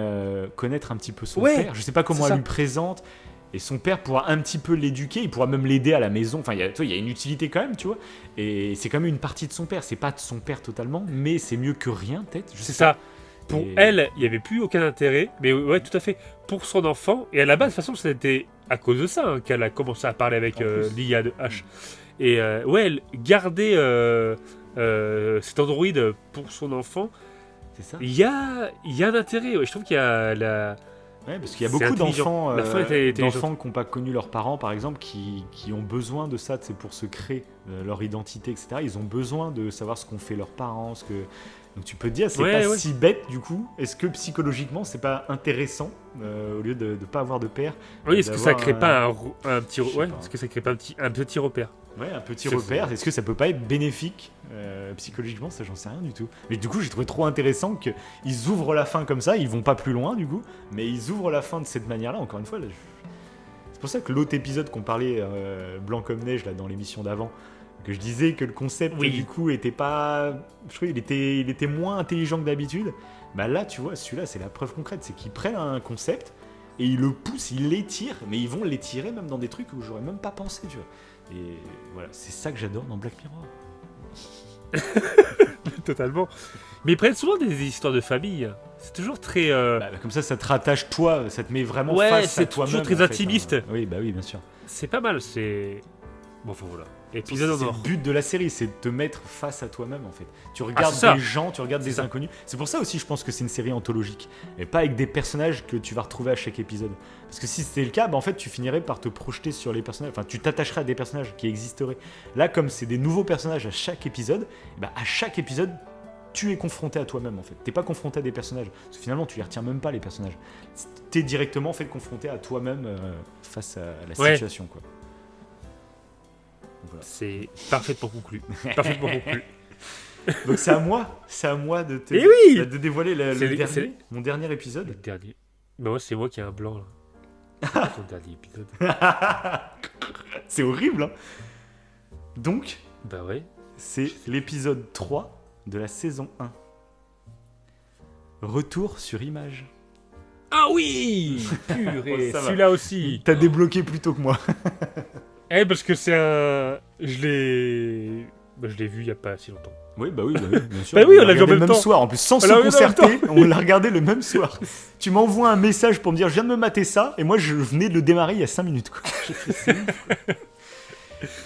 [SPEAKER 3] connaître un petit peu son père. Je sais pas comment elle lui présente. Et son père pourra un petit peu l'éduquer, il pourra même l'aider à la maison. Enfin, il y a une utilité quand même, tu vois. Et c'est quand même une partie de son père. C'est pas de son père totalement, mais c'est mieux que rien, peut-être.
[SPEAKER 2] C'est ça. Pour elle, il n'y avait plus aucun intérêt. Mais ouais, tout à fait. Pour son enfant. Et à la base, de toute façon, c'était à cause de ça qu'elle a commencé à parler avec l'IA de H. Et ouais, elle gardait cet androïde pour son enfant.
[SPEAKER 3] C'est ça.
[SPEAKER 2] Il y a un intérêt. Ouais. Je trouve qu'il y a la...
[SPEAKER 3] Ouais, parce qu'il y a beaucoup d'enfants qui n'ont pas connu leurs parents, par exemple, qui ont besoin de ça, pour se créer leur identité, etc. Ils ont besoin de savoir ce qu'ont fait leurs parents. Donc tu peux te dire, c'est si bête, du coup. Est-ce que psychologiquement, c'est pas intéressant, au lieu de ne pas avoir de père?
[SPEAKER 2] Oui, est-ce que ça crée pas un petit... Ouais, est-ce que ça crée pas un petit repère?
[SPEAKER 3] Ouais, un petit repère. Est-ce que ça peut pas être bénéfique psychologiquement? Ça, j'en sais rien du tout. Mais du coup, j'ai trouvé trop intéressant qu'ils ouvrent la fin comme ça. Ils vont pas plus loin, du coup. Mais ils ouvrent la fin de cette manière-là. Encore une fois, là, c'est pour ça que l'autre épisode qu'on parlait, Blanc comme neige, là, dans l'émission d'avant, que je disais que le concept, du coup, était pas... Je trouvais il était moins intelligent que d'habitude. Bah là, tu vois, celui-là, c'est la preuve concrète. C'est qu'ils prennent un concept et ils le poussent, ils l'étirent. Mais ils vont l'étirer même dans des trucs où j'aurais même pas pensé, tu vois. Et voilà, c'est ça que j'adore dans Black Mirror.
[SPEAKER 2] Totalement. Mais ils prennent souvent des histoires de famille. C'est toujours très...
[SPEAKER 3] comme ça te rattache toi, ça te met vraiment face à toi-même.
[SPEAKER 2] C'est toujours très intimiste.
[SPEAKER 3] Oui, bah oui, bien sûr.
[SPEAKER 2] C'est pas mal, c'est... Bon, enfin voilà. Épisode en or.
[SPEAKER 3] C'est le but de la série, c'est de te mettre face à toi-même en fait. Tu regardes des gens, tu regardes des inconnus. C'est pour ça aussi, je pense que c'est une série anthologique. Et pas avec des personnages que tu vas retrouver à chaque épisode. Parce que si c'était le cas, en fait, tu finirais par te projeter sur les personnages. Enfin, tu t'attacherais à des personnages qui existeraient. Là, comme c'est des nouveaux personnages à chaque épisode, tu es confronté à toi-même en fait. T'es pas confronté à des personnages. Parce que finalement, tu les retiens même pas les personnages. T'es directement en fait confronté à toi-même face à la situation, quoi. Voilà.
[SPEAKER 2] C'est parfaitement conclu.
[SPEAKER 3] Donc c'est à moi de de dévoiler mon dernier épisode.
[SPEAKER 2] Le dernier. Bah ouais, c'est moi qui ai un blanc là. Ton dernier épisode.
[SPEAKER 3] C'est horrible, hein. Donc,
[SPEAKER 2] bah ouais.
[SPEAKER 3] C'est l'épisode 3 de la saison 1. Retour sur image.
[SPEAKER 2] Ah oui. Purée, celui-là aussi.
[SPEAKER 3] T'as débloqué plus tôt que moi.
[SPEAKER 2] Parce que c'est un... Je l'ai vu il y a pas si longtemps.
[SPEAKER 3] Oui, bien sûr.
[SPEAKER 2] On l'a vu en même temps.
[SPEAKER 3] Soir, en plus, sans se concerter, on l'a regardé le même soir. Tu m'envoies un message pour me dire, je viens de me mater ça, et moi, je venais de le démarrer il y a 5 minutes, quoi.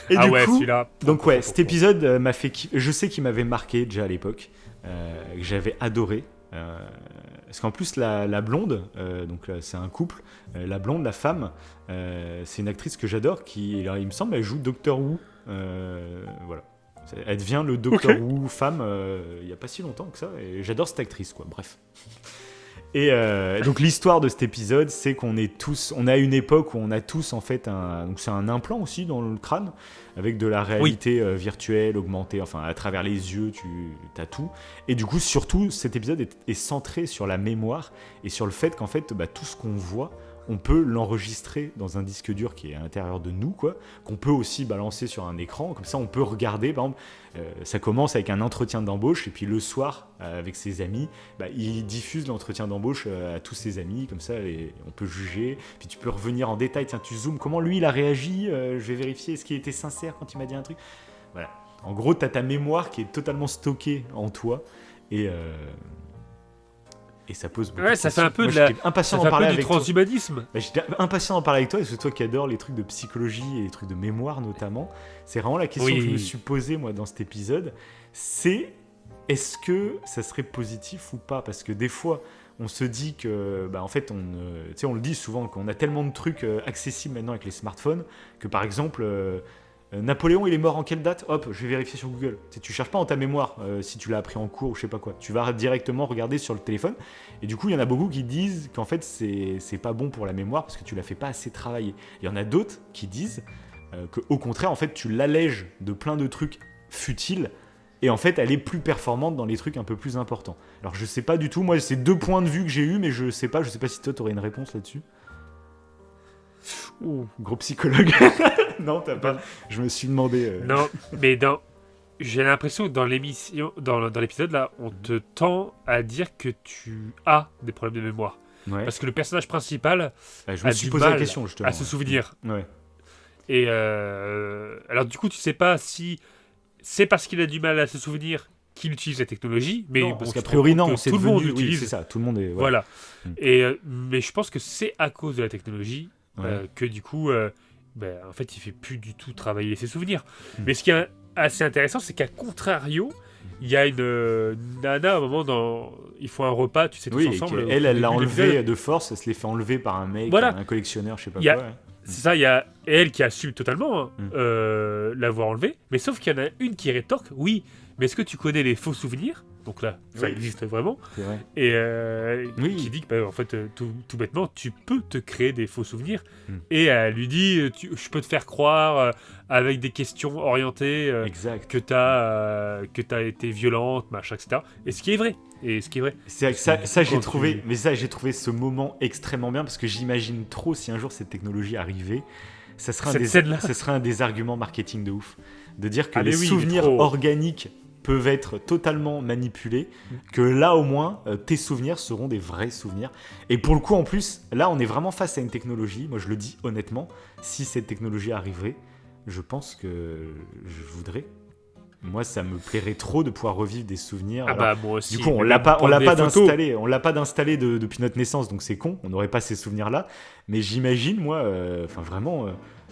[SPEAKER 3] Et du coup, celui-là. Donc cet épisode m'a fait kiffer. Je sais qu'il m'avait marqué déjà à l'époque, que j'avais adoré. Parce qu'en plus la blonde, donc là, c'est un couple, la blonde, la femme, c'est une actrice que j'adore qui, il me semble, elle joue Doctor Who. Voilà. Elle devient le Doctor Who femme il n'y a pas si longtemps que ça, et j'adore cette actrice, quoi. Bref. Et donc l'histoire de cet épisode, c'est qu'on a une époque où on a tous en fait donc c'est un implant aussi dans le crâne, avec de la réalité virtuelle, augmentée, enfin à travers les yeux, tu as tout. Et du coup, surtout, cet épisode est centré sur la mémoire et sur le fait qu'en fait, tout ce qu'on voit, on peut l'enregistrer dans un disque dur qui est à l'intérieur de nous, quoi, qu'on peut aussi balancer sur un écran. Comme ça, on peut regarder, par exemple, ça commence avec un entretien d'embauche, et puis le soir, avec ses amis, il diffuse l'entretien d'embauche à tous ses amis, comme ça, et on peut juger. Puis tu peux revenir en détail, tiens, tu zoomes, comment lui, il a réagi, je vais vérifier, est-ce qu'il était sincère quand il m'a dit un truc. Voilà. En gros, tu as ta mémoire qui est totalement stockée en toi, et ça pose beaucoup de
[SPEAKER 2] ça fait un peu du transhumanisme.
[SPEAKER 3] J'étais impatient d'en parler avec toi, et c'est toi qui adore les trucs de psychologie et les trucs de mémoire notamment. C'est vraiment la question que je me suis posée moi dans cet épisode. C'est est-ce que ça serait positif ou pas? Parce que des fois, on se dit que, en fait, on le dit souvent qu'on a tellement de trucs accessibles maintenant avec les smartphones que par exemple. Napoléon, il est mort en quelle date? Hop, je vais vérifier sur Google. Tu cherches pas en ta mémoire si tu l'as appris en cours ou je sais pas quoi. Tu vas directement regarder sur le téléphone. Et du coup, il y en a beaucoup qui disent qu'en fait, c'est pas bon pour la mémoire parce que tu la fais pas assez travailler. Il y en a d'autres qui disent qu'au contraire, en fait, tu l'allèges de plein de trucs futiles et en fait, elle est plus performante dans les trucs un peu plus importants. Alors, je sais pas du tout. Moi, c'est 2 points de vue que j'ai eu, mais je sais pas si toi, t'aurais une réponse là-dessus. Ouh, gros psychologue. Non, t'as pas. Je me suis demandé.
[SPEAKER 2] Non, mais j'ai l'impression que dans l'émission, dans l'épisode là, on te tend à dire que tu as des problèmes de mémoire. parce que le personnage principal
[SPEAKER 3] a du mal
[SPEAKER 2] à se souvenir.
[SPEAKER 3] Ouais.
[SPEAKER 2] Et alors du coup, tu sais pas si c'est parce qu'il a du mal à se souvenir qu'il utilise la technologie, mais
[SPEAKER 3] non, parce qu'a priori non,
[SPEAKER 2] tout le monde utilise.
[SPEAKER 3] C'est ça, tout le monde est.
[SPEAKER 2] Voilà. Et mais je pense que c'est à cause de la technologie que du coup, en fait, il fait plus du tout travailler ses souvenirs. Mais ce qui est assez intéressant, c'est qu'à contrario, il y a une nana à un moment ils font un repas, tu sais, tous ensemble.
[SPEAKER 3] Elle l'a enlevé de force, elle se l'est fait enlever par un mec, un collectionneur, je sais pas quoi.
[SPEAKER 2] C'est ça, il y a elle qui assume totalement l'avoir enlevé, mais sauf qu'il y en a une qui rétorque, oui, mais est-ce que tu connais les faux souvenirs ? Donc là, ça existe vraiment.
[SPEAKER 3] C'est vrai.
[SPEAKER 2] Et qui dit que, en fait, tout bêtement, tu peux te créer des faux souvenirs. Et elle lui dit, je peux te faire croire avec des questions orientées que t'as été violente, machin, etc. Et ce qui est vrai.
[SPEAKER 3] C'est ça j'ai trouvé, j'ai trouvé ce moment extrêmement bien parce que j'imagine trop si un jour cette technologie arrivait, ça serait un des arguments marketing de ouf, de dire que les souvenirs organiques peuvent être totalement manipulés, que là au moins tes souvenirs seront des vrais souvenirs. Et pour le coup en plus, là on est vraiment face à une technologie, moi je le dis honnêtement, si cette technologie arriverait, je pense que je voudrais. Moi, ça me plairait trop de pouvoir revivre des souvenirs.
[SPEAKER 2] Moi aussi.
[SPEAKER 3] Du coup, on l'a pas d'installer depuis notre naissance, donc c'est con. On n'aurait pas ces souvenirs-là. Mais j'imagine, moi, vraiment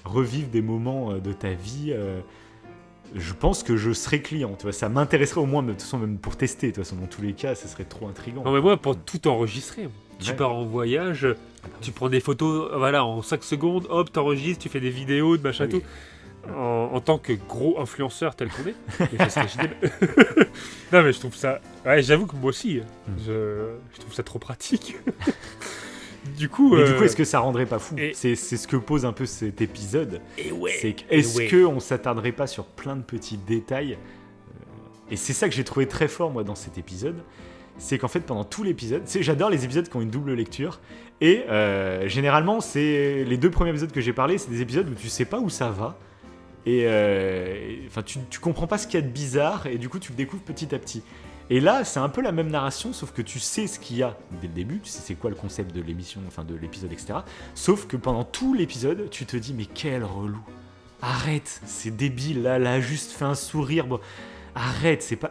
[SPEAKER 3] revivre des moments de ta vie. Je pense que je serais client. Tu vois, ça m'intéresserait au moins, de toute façon, même pour tester. De toute façon, dans tous les cas, ça serait trop intriguant.
[SPEAKER 2] Non, mais moi, pour tout enregistrer. Tu pars en voyage, tu prends des photos, en 5 secondes, hop, t'enregistres, tu fais des vidéos, de machin, tout. En tant que gros influenceur tel qu'on est, et ça serait génial. Non mais je trouve ça, j'avoue que moi aussi, je trouve ça trop pratique. Du coup,
[SPEAKER 3] est-ce que ça rendrait pas fou ? C'est ce que pose un peu cet épisode. Est-ce que on s'attarderait pas sur plein de petits détails ? Et c'est ça que j'ai trouvé très fort moi dans cet épisode, c'est qu'en fait pendant tout l'épisode, j'adore les épisodes qui ont une double lecture. Et généralement, c'est les 2 premiers épisodes que j'ai parlé, c'est des épisodes où tu sais pas où ça va. Et tu comprends pas ce qu'il y a de bizarre et du coup tu le découvres petit à petit. Et là c'est un peu la même narration sauf que tu sais ce qu'il y a dès le début, tu sais c'est quoi le concept de l'émission, de l'épisode, etc. Sauf que pendant tout l'épisode tu te dis mais quel relou, arrête, c'est débile, là elle a juste fait un sourire, bon, arrête, c'est pas...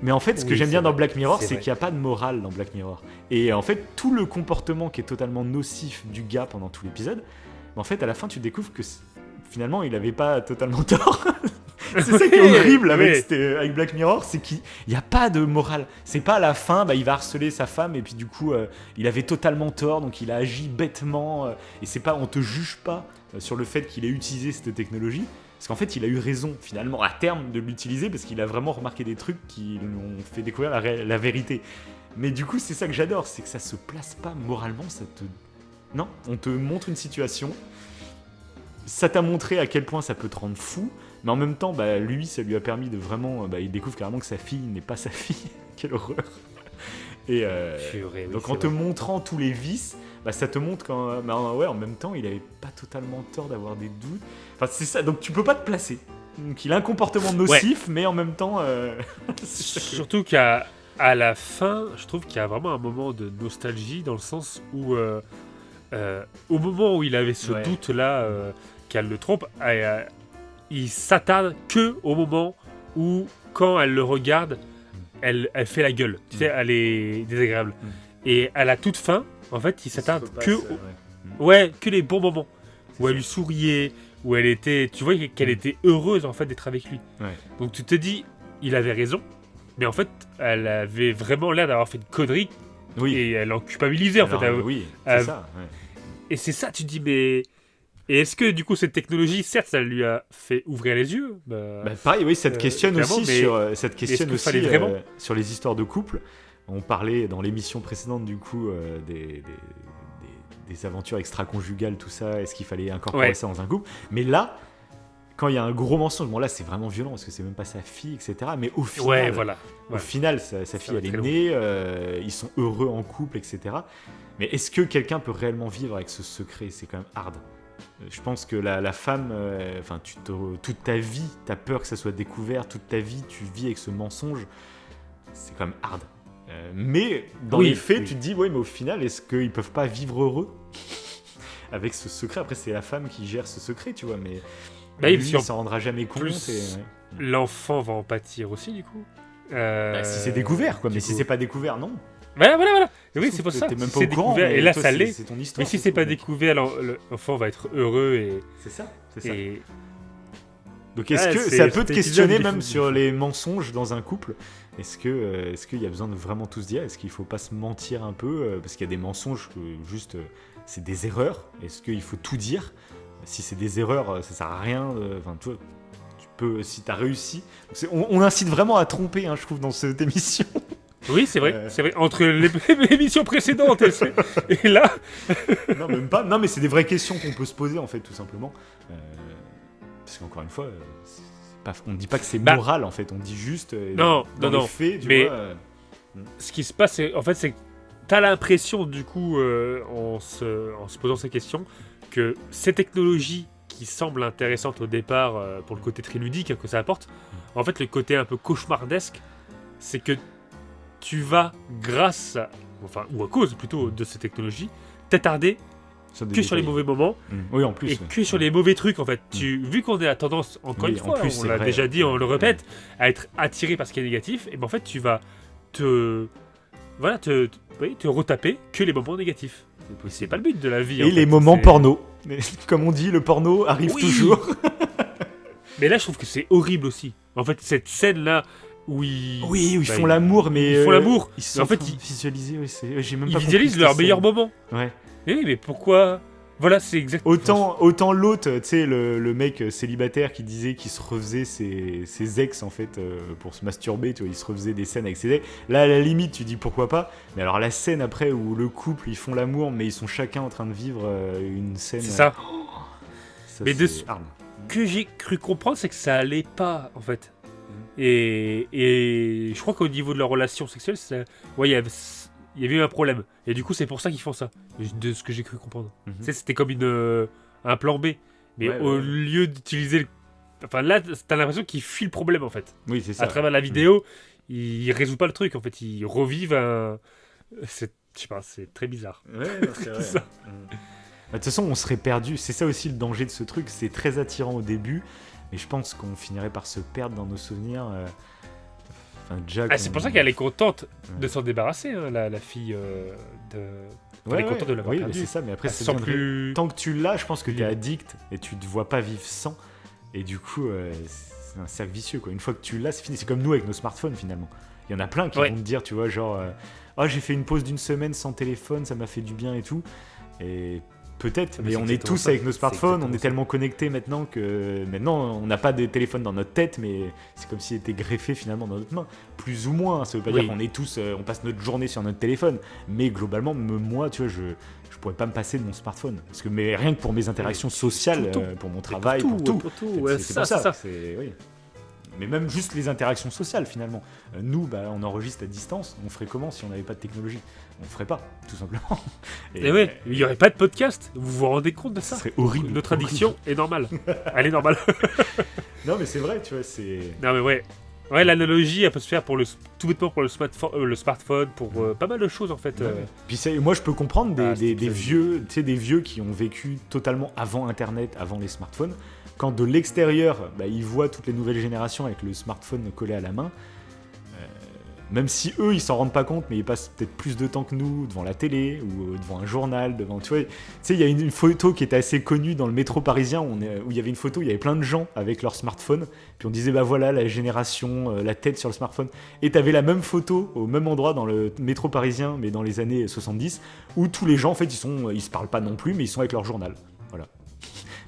[SPEAKER 3] Mais en fait ce que j'aime bien dans Black Mirror c'est qu'il n'y a pas de morale dans Black Mirror. Et en fait tout le comportement qui est totalement nocif du gars pendant tout l'épisode, en fait à la fin tu découvres que finalement, il n'avait pas totalement tort. C'est ça qui est horrible avec Black Mirror, c'est qu'il n'y a pas de morale. C'est pas à la fin, il va harceler sa femme et puis du coup, il avait totalement tort, donc il a agi bêtement. Et c'est pas, on te juge pas sur le fait qu'il ait utilisé cette technologie, parce qu'en fait, il a eu raison finalement à terme de l'utiliser parce qu'il a vraiment remarqué des trucs qui lui ont fait découvrir la vérité. Mais du coup, c'est ça que j'adore, c'est que ça se place pas moralement, non, on te montre une situation. Ça t'a montré à quel point ça peut te rendre fou, mais en même temps, lui, ça lui a permis de vraiment... il découvre carrément que sa fille n'est pas sa fille. Quelle horreur. Et donc en te montrant tous les vices, ça te montre qu'en en même temps, il avait pas totalement tort d'avoir des doutes. Enfin, c'est ça, donc tu peux pas te placer. Donc il a un comportement nocif, mais en même temps...
[SPEAKER 2] Surtout qu'à la fin, je trouve qu'il y a vraiment un moment de nostalgie, dans le sens où... au moment où il avait ce doute-là... qu'elle le trompe, il s'attarde que au moment où, quand elle le regarde, elle fait la gueule. Tu sais, elle est désagréable. Et à la toute fin, en fait, il s'attarde que les bons moments. Où elle lui souriait, où elle était... Tu vois qu'elle était heureuse, en fait, d'être avec lui.
[SPEAKER 3] Ouais.
[SPEAKER 2] Donc tu te dis, il avait raison, mais en fait, elle avait vraiment l'air d'avoir fait une connerie. Et elle en culpabilisait, en fait.
[SPEAKER 3] C'est ça. Ouais.
[SPEAKER 2] Et c'est ça, tu te dis, mais... Et est-ce que du coup cette technologie, certes, ça lui a fait ouvrir les yeux
[SPEAKER 3] pareil, ça te questionne aussi sur les histoires de couple. On parlait dans l'émission précédente du coup des aventures extra-conjugales, tout ça. Est-ce qu'il fallait incorporer ça dans un couple ? Mais là, quand il y a un gros mensonge, là c'est vraiment violent parce que c'est même pas sa fille, etc. Mais au final, au final, sa fille elle est née, ils sont heureux en couple, etc. Mais est-ce que quelqu'un peut réellement vivre avec ce secret ? C'est quand même hard. Je pense que la femme, toute ta vie, t'as peur que ça soit découvert, toute ta vie, tu vis avec ce mensonge. C'est quand même hard. Mais dans les faits, tu te dis, ouais, mais au final, est-ce qu'ils peuvent pas vivre heureux avec ce secret? Après, c'est la femme qui gère ce secret, tu vois, mais lui, il s'en rendra jamais compte.
[SPEAKER 2] L'enfant va en pâtir aussi, du coup.
[SPEAKER 3] Si c'est découvert, quoi. Mais si c'est pas découvert, non.
[SPEAKER 2] Voilà. Oui, c'est pour ça.
[SPEAKER 3] T'es même
[SPEAKER 2] pas
[SPEAKER 3] pas au courant,
[SPEAKER 2] et là, ça l'est.
[SPEAKER 3] C'est ton histoire.
[SPEAKER 2] Mais si c'est pas découvert, l'enfant va être heureux et.
[SPEAKER 3] C'est ça.
[SPEAKER 2] Et...
[SPEAKER 3] Donc est-ce que ça peut te questionner même sur les mensonges dans un couple? Est-ce qu'il y a besoin de vraiment tout se dire? Est-ce qu'il faut pas se mentir un peu? Parce qu'il y a des mensonges que juste c'est des erreurs. Est-ce qu'il faut tout dire? Si c'est des erreurs, ça sert à rien. Enfin, tu peux, si t'as réussi. On incite vraiment à tromper, hein, je trouve, dans cette émission.
[SPEAKER 2] Oui, c'est vrai. Entre l'émission précédente et là.
[SPEAKER 3] Non, même pas. Non, mais c'est des vraies questions qu'on peut se poser, en fait, tout simplement. Parce qu'encore une fois, on ne dit pas que c'est moral, en fait. On dit juste.
[SPEAKER 2] Non.
[SPEAKER 3] Les faits,
[SPEAKER 2] mais ce qui se passe, c'est que t'as l'impression, du coup, en se posant ces questions, que ces technologies qui semblent intéressantes au départ pour le côté très ludique que ça apporte, en fait, le côté un peu cauchemardesque, c'est que tu vas, ou à cause plutôt de ces technologies, t'attarder que sur les mauvais moments,
[SPEAKER 3] oui, en plus,
[SPEAKER 2] et que sur les mauvais trucs, en fait. Vu qu'on a tendance, encore une fois, on l'a déjà dit, on le répète, à être attiré par ce qui est négatif, et ben en fait, tu vas te retaper que les moments négatifs. C'est pas le but de la vie.
[SPEAKER 3] Et les moments porno. Comme on dit, le porno arrive toujours.
[SPEAKER 2] Mais là, je trouve que c'est horrible aussi. En fait, cette scène-là, où
[SPEAKER 3] ils font l'amour, mais
[SPEAKER 2] ils font l'amour.
[SPEAKER 3] Ils sont visualisés,
[SPEAKER 2] ils visualisent leur meilleur moment.
[SPEAKER 3] Ouais.
[SPEAKER 2] Oui, mais pourquoi? Voilà, c'est exactement.
[SPEAKER 3] Autant l'autre, tu sais, le mec célibataire qui disait qu'il se refaisait ses ex en fait pour se masturber, tu vois, il se refaisait des scènes avec ses ex. Là, à la limite, tu dis pourquoi pas. Mais alors la scène après où le couple ils font l'amour, mais ils sont chacun en train de vivre une scène.
[SPEAKER 2] C'est ça.
[SPEAKER 3] Ça
[SPEAKER 2] mais
[SPEAKER 3] c'est
[SPEAKER 2] que j'ai cru comprendre, c'est que ça allait pas en fait. Et je crois qu'au niveau de leur relation sexuelle, il y avait eu un problème. Et du coup, c'est pour ça qu'ils font ça, de ce que j'ai cru comprendre. Tu sais, c'était comme un plan B. Mais au lieu d'utiliser Enfin, là, t'as l'impression qu'ils fuient le problème, en fait.
[SPEAKER 3] Oui, c'est ça.
[SPEAKER 2] À travers la vidéo, ils résolvent pas le truc, en fait. Ils revivent un... Je sais pas, c'est très bizarre.
[SPEAKER 3] Ouais, c'est vrai. Ça. De toute façon, on serait perdu. C'est ça aussi le danger de ce truc. C'est très attirant au début, mais je pense qu'on finirait par se perdre dans nos souvenirs.
[SPEAKER 2] C'est pour ça qu'elle est contente de s'en débarrasser, hein, la fille elle est contente de l'avoir perdu.
[SPEAKER 3] Oui, c'est ça, mais après,
[SPEAKER 2] c'est plus...
[SPEAKER 3] tant que tu l'as, je pense que t'es addict et tu te vois pas vivre sans. Et du coup, c'est un cercle vicieux, quoi. Une fois que tu l'as, c'est fini. C'est comme nous avec nos smartphones, finalement. Il y en a plein qui vont te dire, tu vois, genre, j'ai fait une pause d'une semaine sans téléphone, ça m'a fait du bien et tout. Et peut-être, mais on est tous avec nos smartphones, on est tellement connectés maintenant que maintenant on n'a pas de téléphone dans notre tête, mais c'est comme s'il était greffé finalement dans notre main, plus ou moins. Ça veut pas dire qu'on est tous, on passe notre journée sur notre téléphone, mais globalement, moi, tu vois, je pourrais pas me passer de mon smartphone, parce que mais rien que pour mes interactions sociales, pour mon travail, pour tout. C'est pour ça. Oui. Mais même juste les interactions sociales finalement. Nous, on enregistre à distance. On ferait comment si on n'avait pas de technologie? On ferait pas, tout simplement.
[SPEAKER 2] Et ouais, il n'y aurait pas de podcast. Vous vous rendez compte de ça?
[SPEAKER 3] Ce serait horrible.
[SPEAKER 2] Notre addiction est normale. Elle est normale.
[SPEAKER 3] Non, mais c'est vrai, tu vois, c'est.
[SPEAKER 2] Non, mais ouais. Ouais, l'analogie, elle peut se faire tout bêtement pour le smartphone, pour pas mal de choses en fait.
[SPEAKER 3] Puis moi, je peux comprendre des vieux, tu sais, des vieux qui ont vécu totalement avant Internet, avant les smartphones. Quand de l'extérieur, ils voient toutes les nouvelles générations avec le smartphone collé à la main, même si eux, ils s'en rendent pas compte, mais ils passent peut-être plus de temps que nous devant la télé ou devant un journal, tu vois, il y a une photo qui était assez connue dans le métro parisien où il y avait une photo, il y avait plein de gens avec leur smartphone, puis on disait voilà la génération, la tête sur le smartphone, et t'avais la même photo au même endroit dans le métro parisien, mais dans les années 70, où tous les gens en fait ils se parlent pas non plus, mais ils sont avec leur journal, voilà.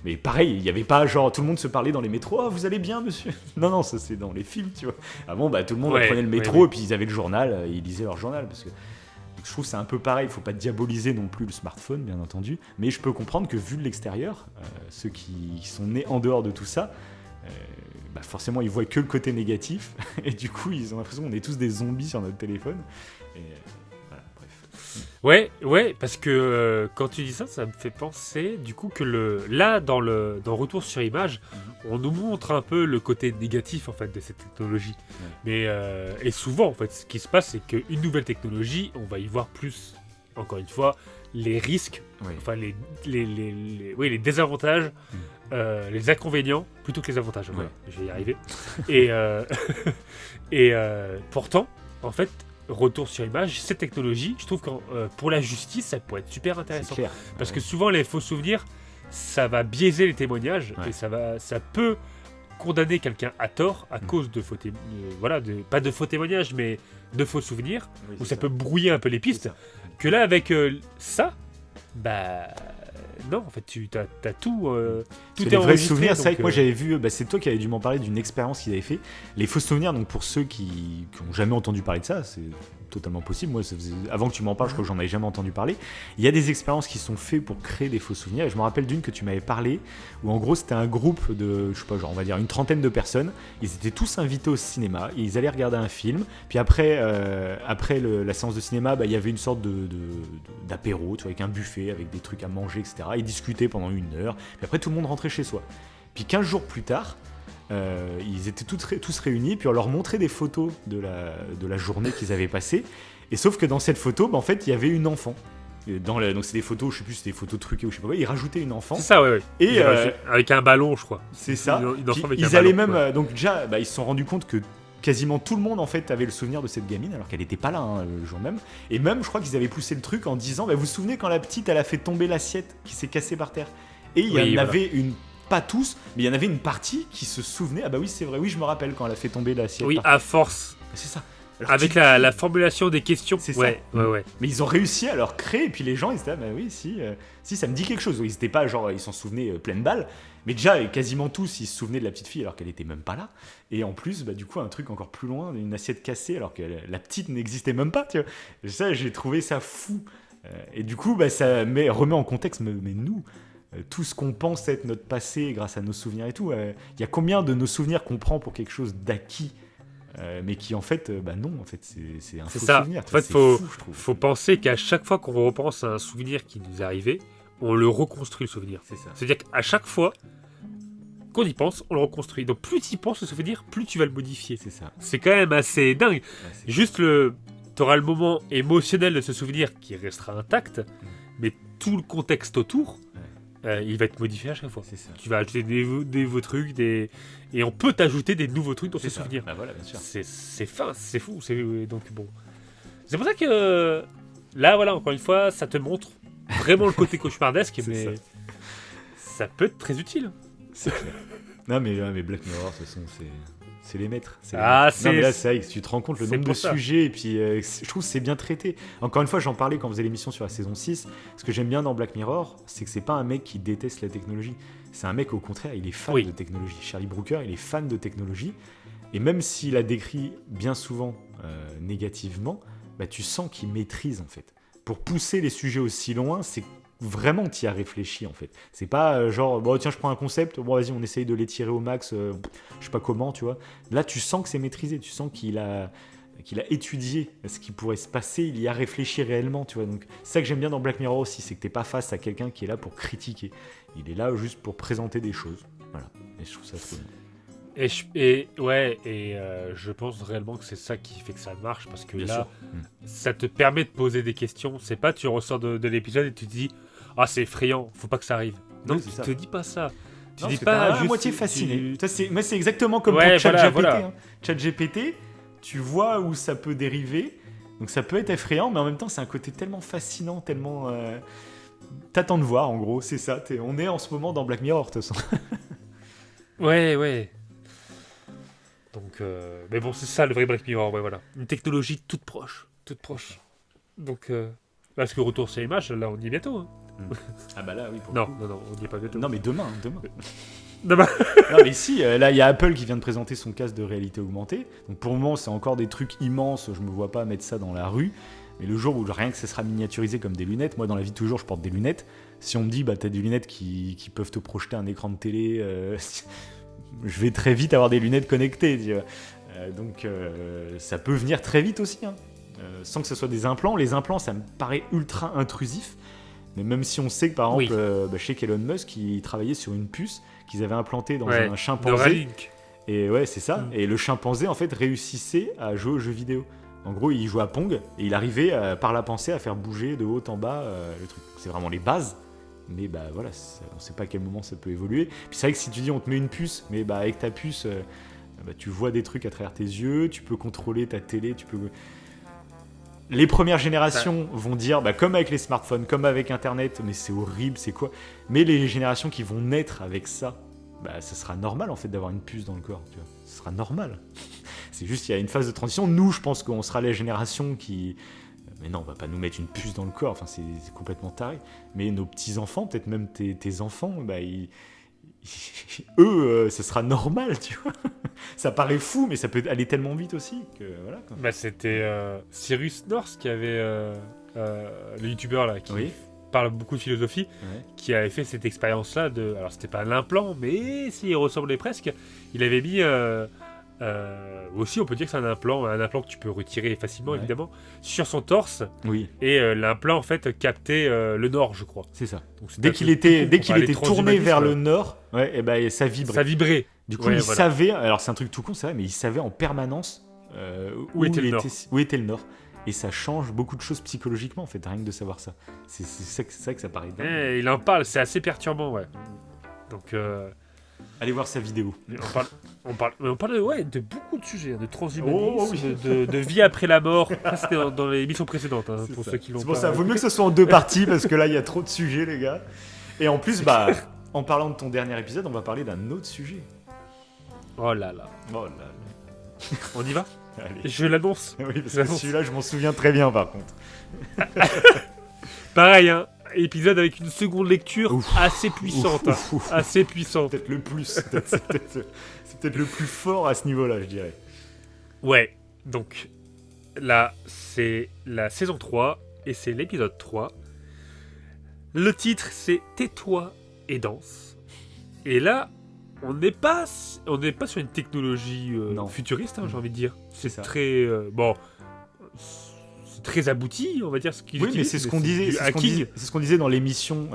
[SPEAKER 3] Mais pareil, il n'y avait pas genre tout le monde se parlait dans les métros. Oh, vous allez bien, monsieur? Non, ça c'est dans les films, tu vois. Avant, tout le monde prenait le métro et puis ils avaient le journal, ils lisaient leur journal. Parce que je trouve que c'est un peu pareil. Il ne faut pas diaboliser non plus le smartphone, bien entendu. Mais je peux comprendre que vu de l'extérieur, ceux qui sont nés en dehors de tout ça, forcément ils voient que le côté négatif. Et du coup, ils ont l'impression qu'on est tous des zombies sur notre téléphone. Et voilà, bref.
[SPEAKER 2] Ouais, parce que quand tu dis ça, ça me fait penser du coup que dans Retour sur Image, on nous montre un peu le côté négatif en fait de cette technologie. Mais et souvent en fait, ce qui se passe, c'est qu'une nouvelle technologie, on va y voir plus, encore une fois, les risques, enfin les désavantages, les inconvénients plutôt que les avantages. Voilà, je vais y arriver. et pourtant, en fait, Retour sur Image, cette technologie, je trouve que pour la justice, ça pourrait être super intéressant.
[SPEAKER 3] C'est clair.
[SPEAKER 2] Parce que souvent, les faux souvenirs, ça va biaiser les témoignages et ça peut condamner quelqu'un à tort à cause de faux pas de faux témoignages, mais de faux souvenirs, où ça peut brouiller un peu les pistes. Que là, avec ça, bah non, en fait, tu as tout. Tout est
[SPEAKER 3] les vrais
[SPEAKER 2] enregistré.
[SPEAKER 3] souvenirs, c'est vrai que moi j'avais vu, c'est toi qui avais dû m'en parler d'une expérience qu'ils avaient fait. Les faux souvenirs, donc pour ceux qui n'ont jamais entendu parler de ça, c'est totalement possible. Moi, avant que tu m'en parles, je crois que j'en avais jamais entendu parler. Il y a des expériences qui sont faites pour créer des faux souvenirs. Et je me rappelle d'une que tu m'avais parlé, où en gros c'était un groupe de, je sais pas, genre on va dire une trentaine de personnes. Ils étaient tous invités au cinéma, ils allaient regarder un film. Puis après la séance de cinéma, il y avait une sorte d'apéro, tu vois, avec un buffet, avec des trucs à manger, etc. Ils discutaient pendant 1 heure. Puis après tout le monde rentrait chez soi. Puis 15 jours plus tard, ils étaient tous réunis, puis on leur montrait des photos de la journée qu'ils avaient passée. Et sauf que dans cette photo, en fait, il y avait une enfant. Donc c'est des photos, je sais plus, c'est des photos truquées ou je sais pas quoi. Ils rajoutaient une enfant.
[SPEAKER 2] C'est ça, ouais.
[SPEAKER 3] Et
[SPEAKER 2] avec un ballon, je crois.
[SPEAKER 3] C'est ça.
[SPEAKER 2] Ils
[SPEAKER 3] allaient même, donc déjà, ils se sont rendus compte que quasiment tout le monde en fait avait le souvenir de cette gamine alors qu'elle n'était pas là le jour même. Et même, je crois qu'ils avaient poussé le truc en disant, vous vous souvenez quand la petite, elle a fait tomber l'assiette qui s'est cassée par terre. Et il y en avait pas tous, mais il y en avait une partie qui se souvenait. Ah bah oui, c'est vrai, oui, je me rappelle quand elle a fait tomber l'assiette.
[SPEAKER 2] Oui, à force.
[SPEAKER 3] C'est ça. Alors,
[SPEAKER 2] avec la formulation des questions.
[SPEAKER 3] C'est
[SPEAKER 2] ouais.
[SPEAKER 3] Mais ils ont réussi à leur créer, et puis les gens, ils étaient bah oui, si, ça me dit quelque chose. Ils étaient pas genre, ils s'en souvenaient pleine balle, mais déjà, quasiment tous, ils se souvenaient de la petite fille alors qu'elle était même pas là. Et en plus, du coup, un truc encore plus loin, une assiette cassée alors que la petite n'existait même pas, tu vois. Et ça, j'ai trouvé ça fou. Et du coup, ça remet en contexte, mais nous, tout ce qu'on pense être notre passé grâce à nos souvenirs et tout, il y a combien de nos souvenirs qu'on prend pour quelque chose d'acquis, mais qui en fait, non, en fait, c'est un faux souvenir.
[SPEAKER 2] En fait, faut penser qu'à chaque fois qu'on repense à un souvenir qui nous est arrivé, on le reconstruit le souvenir.
[SPEAKER 3] C'est ça.
[SPEAKER 2] C'est-à-dire qu'à chaque fois qu'on y pense, on le reconstruit. Donc plus tu y penses au souvenir, plus tu vas le modifier.
[SPEAKER 3] C'est ça.
[SPEAKER 2] C'est quand même assez dingue. Ouais, juste t'auras le moment émotionnel de ce souvenir qui restera intact, mais tout le contexte autour, il va être modifié à chaque fois.
[SPEAKER 3] C'est ça.
[SPEAKER 2] Tu vas ajouter des nouveaux trucs, et on peut t'ajouter des nouveaux trucs dans ce souvenir.
[SPEAKER 3] Bah voilà, bien sûr.
[SPEAKER 2] C'est fin, c'est fou. Donc bon, c'est pour ça que là, voilà, encore une fois, ça te montre vraiment le côté cauchemardesque, mais ça peut être très utile.
[SPEAKER 3] C'est clair. Non mais Black Mirror, de toute façon, c'est les maîtres.
[SPEAKER 2] Non
[SPEAKER 3] mais là, c'est vrai que tu te rends compte le nombre de sujets, et puis je trouve que c'est bien traité. Encore une fois, j'en parlais quand on faisait l'émission sur la saison 6. Ce que j'aime bien dans Black Mirror, c'est que c'est pas un mec qui déteste la technologie. C'est un mec, au contraire, il est fan de technologie. Charlie Brooker, il est fan de technologie. Et même s'il la décrit bien souvent négativement, tu sens qu'il maîtrise, en fait. Pour pousser les sujets aussi loin, c'est vraiment t'y as réfléchi en fait. C'est pas genre tiens, je prends un concept, vas-y, on essaye de l'étirer au max, je sais pas comment, tu vois. Là tu sens que c'est maîtrisé, tu sens qu'il a étudié ce qui pourrait se passer, il y a réfléchi réellement, tu vois. Donc c'est ça que j'aime bien dans Black Mirror aussi, c'est que t'es pas face à quelqu'un qui est là pour critiquer, il est là juste pour présenter des choses, voilà. Et je trouve ça trop bien.
[SPEAKER 2] Je pense réellement que c'est ça qui fait que ça marche, parce que
[SPEAKER 3] bien
[SPEAKER 2] là,
[SPEAKER 3] sûr.
[SPEAKER 2] Ça te permet de poser des questions. C'est pas tu ressors de l'épisode et tu te dis c'est effrayant, faut pas que ça arrive. Non, tu te dis pas ça. Tu dis pas
[SPEAKER 3] juste à moitié fasciné. Mais c'est exactement comme pour ChatGPT. Voilà. ChatGPT, tu vois où ça peut dériver. Donc ça peut être effrayant, mais en même temps, c'est un côté tellement fascinant, tellement. T'attends de voir, en gros, c'est ça. On est en ce moment dans Black Mirror, de toute façon.
[SPEAKER 2] Ouais. Donc, mais bon, c'est ça le vrai Black Mirror, voilà. Une technologie toute proche. Donc, parce que Retour sur Image, là, on y est bientôt. Hein.
[SPEAKER 3] Ah bah là, oui.
[SPEAKER 2] Non, on n'y est pas bientôt.
[SPEAKER 3] Non, mais demain.
[SPEAKER 2] Non,
[SPEAKER 3] mais si, là, il y a Apple qui vient de présenter son casque de réalité augmentée. Donc pour le moment, c'est encore des trucs immenses. Je me vois pas mettre ça dans la rue. Mais le jour où rien que ça sera miniaturisé comme des lunettes, moi, dans la vie de toujours, je porte des lunettes. Si on me dit, t'as des lunettes qui peuvent te projeter un écran de télé... je vais très vite avoir des lunettes connectées, tu vois. Donc ça peut venir très vite aussi, hein. sans que ce soit des implants. Les implants, ça me paraît ultra intrusif. Mais même si on sait que, par exemple, chez Elon Musk, ils travaillaient sur une puce qu'ils avaient implantée dans un chimpanzé. Et ouais, c'est ça. Et le chimpanzé, en fait, réussissait à jouer aux jeux vidéo. En gros, il jouait à Pong et il arrivait, par la pensée, à faire bouger de haut en bas le truc. C'est vraiment les bases. Mais bah voilà, on sait pas à quel moment ça peut évoluer. Puis c'est vrai que si tu dis on te met une puce, mais bah avec ta puce, tu vois des trucs à travers tes yeux, tu peux contrôler ta télé, Les premières générations vont dire, comme avec les smartphones, comme avec Internet, mais c'est horrible, c'est quoi ? Mais les générations qui vont naître avec ça, ça sera normal en fait d'avoir une puce dans le corps, tu vois. Ce sera normal. C'est juste qu'il y a une phase de transition. Nous, je pense qu'on sera la génération qui... Mais non, on va pas nous mettre une puce dans le corps, enfin c'est complètement taré. Mais nos petits-enfants, peut-être même tes enfants, eux, ce sera normal, tu vois. Ça paraît fou, mais ça peut aller tellement vite aussi que voilà. Quoi.
[SPEAKER 2] C'était Cyrus North qui avait le youtubeur là qui parle beaucoup de philosophie, qui avait fait cette expérience-là de. Alors c'était pas l'implant, mais s'il ressemblait presque. Il avait mis aussi, on peut dire que c'est un implant que tu peux retirer facilement évidemment sur son torse.
[SPEAKER 3] Oui.
[SPEAKER 2] Et l'implant en fait captait le nord, je crois.
[SPEAKER 3] C'est ça. Donc, dès qu'il était tourné vers le nord, ça vibrait.
[SPEAKER 2] Ça vibrait.
[SPEAKER 3] Du coup, il savait. Alors c'est un truc tout con, c'est vrai, mais il savait en permanence où était le nord. Et ça change beaucoup de choses psychologiquement en fait, rien que de savoir ça. C'est ça que ça paraît dingue.
[SPEAKER 2] Il en parle, c'est assez perturbant, ouais. Donc.
[SPEAKER 3] Allez voir sa vidéo.
[SPEAKER 2] On parle de beaucoup de sujets, de transhumanisme, de vie après la mort. Ça, c'était dans les émissions précédentes, pour ceux qui l'ont pas.
[SPEAKER 3] C'est pour ça, vaut mieux que ce soit en 2 parties, parce que là, il y a trop de sujets, les gars. Et en plus, en parlant de ton dernier épisode, on va parler d'un autre sujet.
[SPEAKER 2] Oh là là. On y va ? Allez. Je l'annonce.
[SPEAKER 3] Oui, parce que celui-là, je m'en souviens très bien, par contre.
[SPEAKER 2] Pareil, épisode avec une seconde lecture assez puissante. Assez puissante.
[SPEAKER 3] Peut-être le plus. C'est peut-être le plus fort à ce niveau-là, je dirais.
[SPEAKER 2] Ouais, donc là, c'est la saison 3 et c'est l'épisode 3. Le titre, c'est Tais-toi et danse. Et là, on n'est pas sur une technologie futuriste, j'ai envie de dire. C'est ça. Très... c'est très abouti, on va dire.
[SPEAKER 3] Mais c'est ce qu'on disait. C'est ce qu'on disait dans l'émission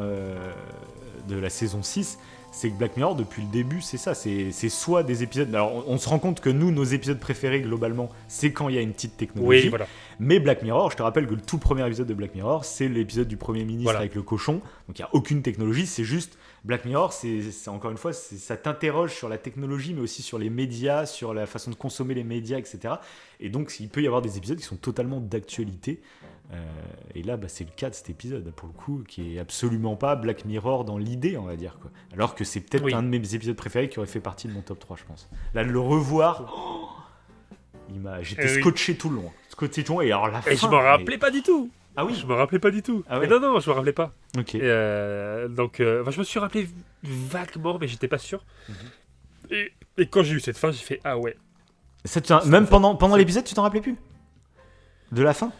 [SPEAKER 3] de la saison 6. C'est que Black Mirror, depuis le début, c'est ça. C'est soit des épisodes... Alors, on se rend compte que nous, nos épisodes préférés, globalement, c'est quand il y a une petite technologie.
[SPEAKER 2] Oui, voilà.
[SPEAKER 3] Mais Black Mirror, je te rappelle que le tout premier épisode de Black Mirror, c'est l'épisode du Premier ministre avec le cochon. Donc, il n'y a aucune technologie. C'est juste... Black Mirror, c'est encore une fois, ça t'interroge sur la technologie, mais aussi sur les médias, sur la façon de consommer les médias, etc. Et donc, il peut y avoir des épisodes qui sont totalement d'actualité. Et là, c'est le cas de cet épisode, pour le coup, qui est absolument pas Black Mirror dans l'idée, on va dire. Quoi. Alors que c'est peut-être un de mes épisodes préférés qui aurait fait partie de mon top 3, je pense. Là, de le revoir, j'étais scotché tout le long. Et alors, la fin,
[SPEAKER 2] je m'en rappelais pas du tout.
[SPEAKER 3] Ah oui,
[SPEAKER 2] je me rappelais pas du tout.
[SPEAKER 3] Ah ouais.
[SPEAKER 2] Non, je me rappelais pas.
[SPEAKER 3] Ok.
[SPEAKER 2] Donc, je me suis rappelé vaguement, mais j'étais pas sûr. Et quand j'ai eu cette fin, j'ai fait ah ouais.
[SPEAKER 3] Même pendant l'épisode, tu t'en rappelais plus de la fin?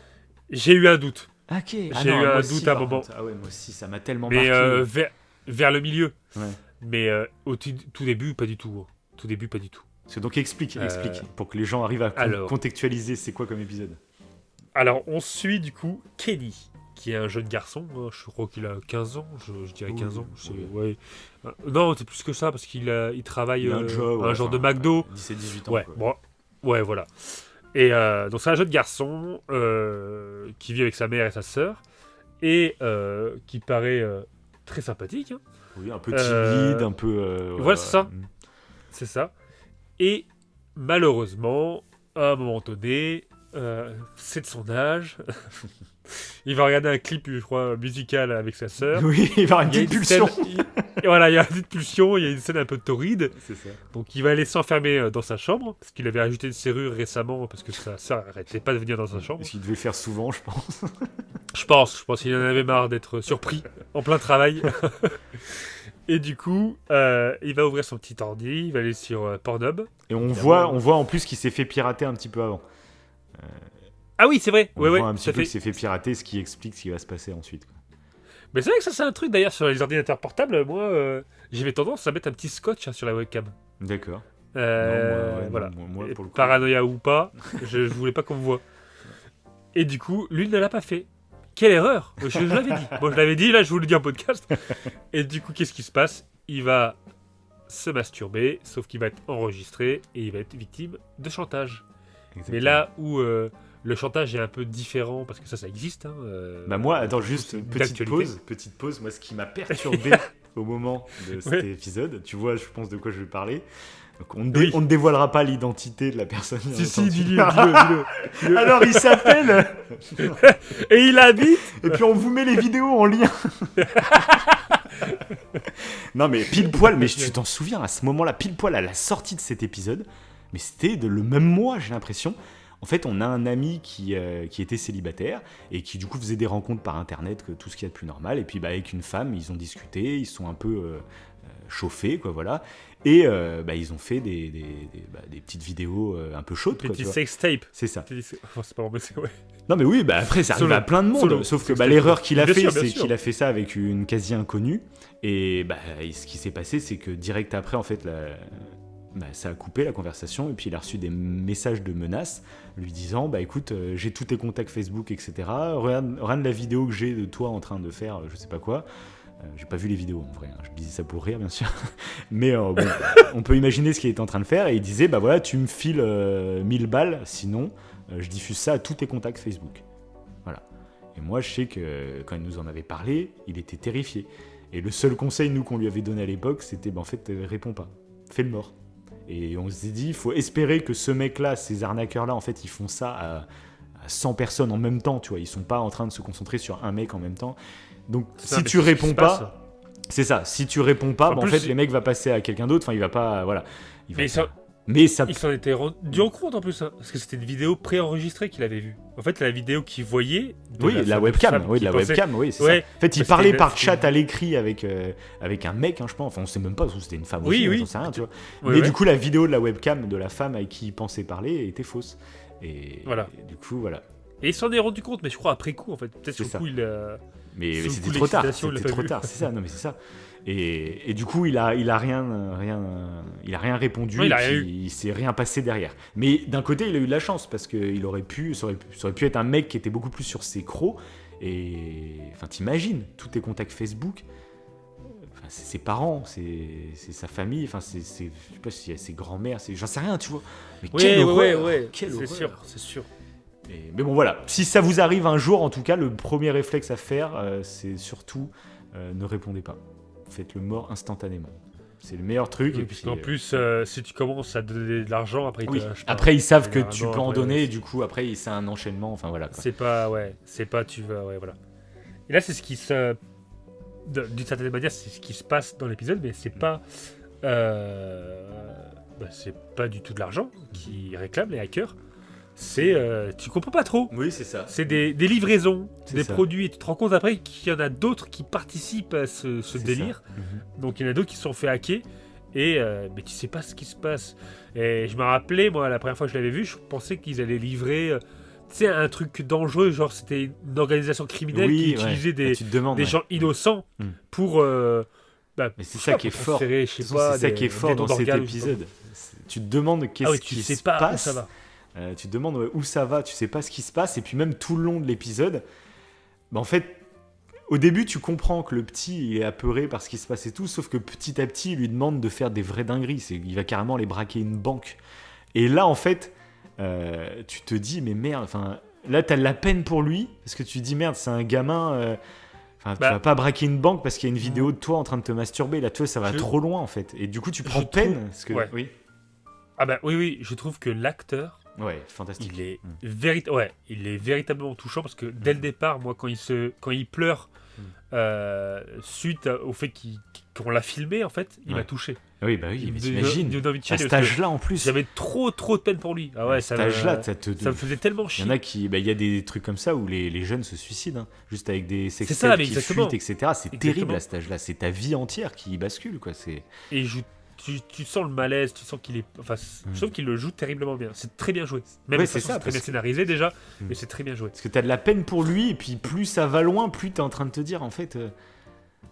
[SPEAKER 2] J'ai eu un doute.
[SPEAKER 3] Ok.
[SPEAKER 2] J'ai eu un doute à un moment.
[SPEAKER 3] Ah ouais, moi aussi, ça m'a tellement marqué.
[SPEAKER 2] Mais vers le milieu.
[SPEAKER 3] Ouais.
[SPEAKER 2] Mais au tout début, pas du tout. Tout début, pas du tout.
[SPEAKER 3] Donc explique, pour que les gens arrivent à contextualiser c'est quoi comme épisode.
[SPEAKER 2] Alors, on suit du coup Kenny, qui est un jeune garçon. Je crois qu'il a 15 ans, je dirais 15 ans. Ouais. Non, c'est plus que ça, parce qu'il travaille un genre de McDo.
[SPEAKER 3] 17-18 ans.
[SPEAKER 2] Ouais, ouais, voilà. Et donc, c'est un jeune garçon qui vit avec sa mère et sa sœur, et qui paraît très sympathique.
[SPEAKER 3] Oui, un peu timide, un peu...
[SPEAKER 2] voilà, c'est ça. C'est ça. Et malheureusement, à un moment donné... c'est de son âge. Il va regarder un clip, je crois, musical avec sa sœur.
[SPEAKER 3] Oui, il va avoir une petite pulsion.
[SPEAKER 2] Voilà, il y a une petite pulsion, il y a une scène un peu torride.
[SPEAKER 3] C'est ça.
[SPEAKER 2] Donc il va aller s'enfermer dans sa chambre, parce qu'il avait ajouté une serrure récemment, parce que sa sœur n'arrêtait pas de venir dans sa chambre.
[SPEAKER 3] Parce qu'il devait faire souvent, je pense.
[SPEAKER 2] Je pense qu'il en avait marre d'être surpris en plein travail. Et du coup, il va ouvrir son petit ordi, il va aller sur Pornhub.
[SPEAKER 3] Et on voit en plus qu'il s'est fait pirater un petit peu avant.
[SPEAKER 2] Ah oui, c'est vrai.
[SPEAKER 3] On voit un petit peu qu'il s'est fait pirater, ce qui explique ce qui va se passer ensuite. Quoi.
[SPEAKER 2] Mais c'est vrai que ça, c'est un truc d'ailleurs sur les ordinateurs portables. Moi, j'avais tendance à mettre un petit scotch sur la webcam.
[SPEAKER 3] D'accord.
[SPEAKER 2] Voilà.
[SPEAKER 3] Moi, pour le coup...
[SPEAKER 2] Paranoïa ou pas, je voulais pas qu'on me voit. Et du coup, lui ne l'a pas fait. Quelle erreur! Je l'avais dit. Bon, je l'avais dit, là, je vous le dis en podcast. Et du coup, qu'est-ce qui se passe? Il va se masturber, sauf qu'il va être enregistré et il va être victime de chantage. Exactement. Mais là où le chantage est un peu différent, parce que ça existe. Hein,
[SPEAKER 3] moi, attends, juste petite pause. Moi, ce qui m'a perturbé au moment de cet épisode, tu vois, je pense de quoi je vais parler. Donc on ne dévoilera pas l'identité de la personne.
[SPEAKER 2] Si, dis-le.
[SPEAKER 3] Alors, il s'appelle...
[SPEAKER 2] Et il habite...
[SPEAKER 3] Et puis, on vous met les vidéos en lien. Non, mais pile poil, mais tu t'en souviens, à ce moment-là, pile poil à la sortie de cet épisode, mais c'était le même mois, j'ai l'impression. En fait, on a un ami qui était célibataire et qui, du coup, faisait des rencontres par Internet, tout ce qu'il y a de plus normal. Et puis, avec une femme, ils ont discuté, ils sont un peu chauffés, quoi, voilà. Et ils ont fait des petites vidéos un peu chaudes.
[SPEAKER 2] Des petits sextapes.
[SPEAKER 3] C'est ça.
[SPEAKER 2] C'est pas c'est ouais.
[SPEAKER 3] Non, mais oui, après, ça arrive à plein de monde. Sauf que l'erreur qu'il a fait, c'est qu'il a fait ça avec une quasi-inconnue. Et ce qui s'est passé, c'est que direct après, en fait, ça a coupé la conversation. Et puis, il a reçu des messages de menaces lui disant écoute, j'ai tous tes contacts Facebook, etc. Regarde la vidéo que j'ai de toi en train de faire, je sais pas quoi. J'ai pas vu les vidéos en vrai, hein. Je disais ça pour rire bien sûr, mais on peut imaginer ce qu'il était en train de faire et il disait voilà, tu me files 1000 balles, sinon je diffuse ça à tous tes contacts Facebook. Voilà. Et moi je sais que quand il nous en avait parlé, il était terrifié. Et le seul conseil nous qu'on lui avait donné à l'époque, c'était en fait réponds pas, fais le mort. Et on s'est dit il faut espérer que ce mec-là, ces arnaqueurs-là, en fait ils font ça à 100 personnes en même temps, tu vois, ils sont pas en train de se concentrer sur un mec en même temps. Donc si tu réponds pas, c'est ça. Si tu réponds pas, en fait, les mecs vont passer à quelqu'un d'autre. Enfin, il va pas, voilà.
[SPEAKER 2] Mais ça. Il s'en était rendu compte en plus, hein, parce que c'était une vidéo préenregistrée qu'il avait vue. En fait, la vidéo qu'il voyait.
[SPEAKER 3] La webcam, c'est ça. En fait, il parlait par chat à l'écrit avec un mec, hein, je pense. Enfin, on sait même pas si c'était une femme aussi, j'en sais rien, tu vois. Mais du coup, la vidéo de la webcam de la femme avec qui il pensait parler était fausse. Et du coup, voilà.
[SPEAKER 2] Et il s'en est rendu compte, mais je crois après coup, en fait. Peut-être sur le coup, il a.
[SPEAKER 3] Mais c'était trop tard. C'est ça. Non, mais c'est ça. Et du coup, il a rien répondu.
[SPEAKER 2] Non,
[SPEAKER 3] il s'est rien passé derrière. Mais d'un côté, il a eu de la chance parce que ça aurait pu être un mec qui était beaucoup plus sur ses crocs. Et enfin, t'imagines tous tes contacts Facebook. Enfin, c'est ses parents, c'est sa famille. Enfin, je sais pas s'il y a ses grands-mères. J'en sais rien, tu vois. Mais quelle horreur.
[SPEAKER 2] C'est sûr.
[SPEAKER 3] Mais bon, voilà. Si ça vous arrive un jour, en tout cas, le premier réflexe à faire, c'est surtout ne répondez pas. Faites le mort instantanément. C'est le meilleur truc.
[SPEAKER 2] Oui, et puis, en plus, si tu commences à donner de l'argent, après,
[SPEAKER 3] après ils savent que tu peux en donner, et du coup, après, c'est un enchaînement. Enfin, voilà. Quoi.
[SPEAKER 2] C'est pas, tu vas, voilà. Et là, c'est ce qui se. D'une certaine manière, c'est ce qui se passe dans l'épisode, mais c'est pas. C'est pas du tout de l'argent qui réclament les hackers. Tu comprends pas trop.
[SPEAKER 3] Oui, c'est ça.
[SPEAKER 2] C'est des livraisons, des produits, et tu te rends compte après qu'il y en a d'autres qui participent à ce délire. Donc il y en a d'autres qui se sont fait hacker, mais tu sais pas ce qui se passe. Et je me rappelais, moi, la première fois que je l'avais vu, je pensais qu'ils allaient livrer un truc dangereux, genre c'était une organisation criminelle qui utilisait des gens innocents pour...
[SPEAKER 3] mais c'est ça qui est fort. C'est ça qui est fort dans cet épisode. Tu te demandes qu'est-ce qui se passe. Ça va. Tu te demandes où ça va, tu sais pas ce qui se passe, et puis même tout le long de l'épisode, en fait, au début tu comprends que le petit est apeuré par ce qui se passe et tout, sauf que petit à petit il lui demande de faire des vraies dingueries, il va carrément aller braquer une banque. Et là en fait, tu te dis mais merde, là t'as de la peine pour lui, parce que tu te dis merde, c'est un gamin, tu vas pas braquer une banque parce qu'il y a une vidéo de toi en train de te masturber, là tu vois, ça va trop loin en fait, et du coup tu prends peine. Parce que, oui.
[SPEAKER 2] Ah oui, je trouve que l'acteur,
[SPEAKER 3] fantastique.
[SPEAKER 2] Il est véritablement touchant parce que dès le départ, moi, quand il pleure suite au fait qu'on l'a filmé, en fait, il m'a touché.
[SPEAKER 3] Oui, mais t'imagines, à cet âge-là en plus.
[SPEAKER 2] J'avais trop de peine pour lui. Ah ouais,
[SPEAKER 3] à cet âge-là, ça me
[SPEAKER 2] faisait tellement chier.
[SPEAKER 3] Il y a des trucs comme ça où les jeunes se suicident, juste avec des sextapes qui fuitent, etc. C'est terrible à cet âge-là. C'est ta vie entière qui bascule, quoi.
[SPEAKER 2] Et tu sens le malaise, tu sens qu'il est... Enfin, je trouve qu'il le joue terriblement bien. C'est très bien joué. Même c'est très bien scénarisé déjà, mais c'est très bien joué.
[SPEAKER 3] Parce que t'as de la peine pour lui, et puis plus ça va loin, plus t'es en train de te dire, en fait,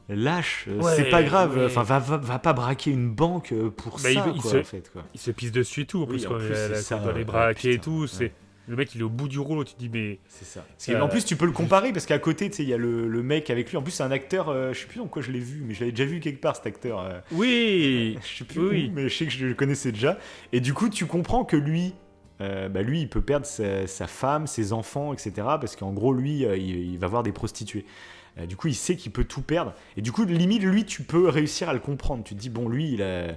[SPEAKER 3] lâche, c'est pas grave. Enfin, va pas braquer une banque pour ça, en fait. Quoi.
[SPEAKER 2] Il se pisse dessus et tout, en plus, quand il est dans les braquets et tout. Le mec, il est au bout du rouleau, tu te dis, mais.
[SPEAKER 3] C'est ça. En plus, tu peux le comparer parce qu'à côté, tu sais, il y a le mec avec lui. En plus, c'est un acteur, je sais plus dans quoi je l'ai vu, mais je l'avais déjà vu quelque part, cet acteur.
[SPEAKER 2] Oui.
[SPEAKER 3] Je sais plus où, mais je sais que je le connaissais déjà. Et du coup, tu comprends que lui, lui, il peut perdre sa femme, ses enfants, etc. Parce qu'en gros, lui, il va voir des prostituées. Du coup, il sait qu'il peut tout perdre. Et du coup, limite, lui, tu peux réussir à le comprendre. Tu te dis, bon, lui, il a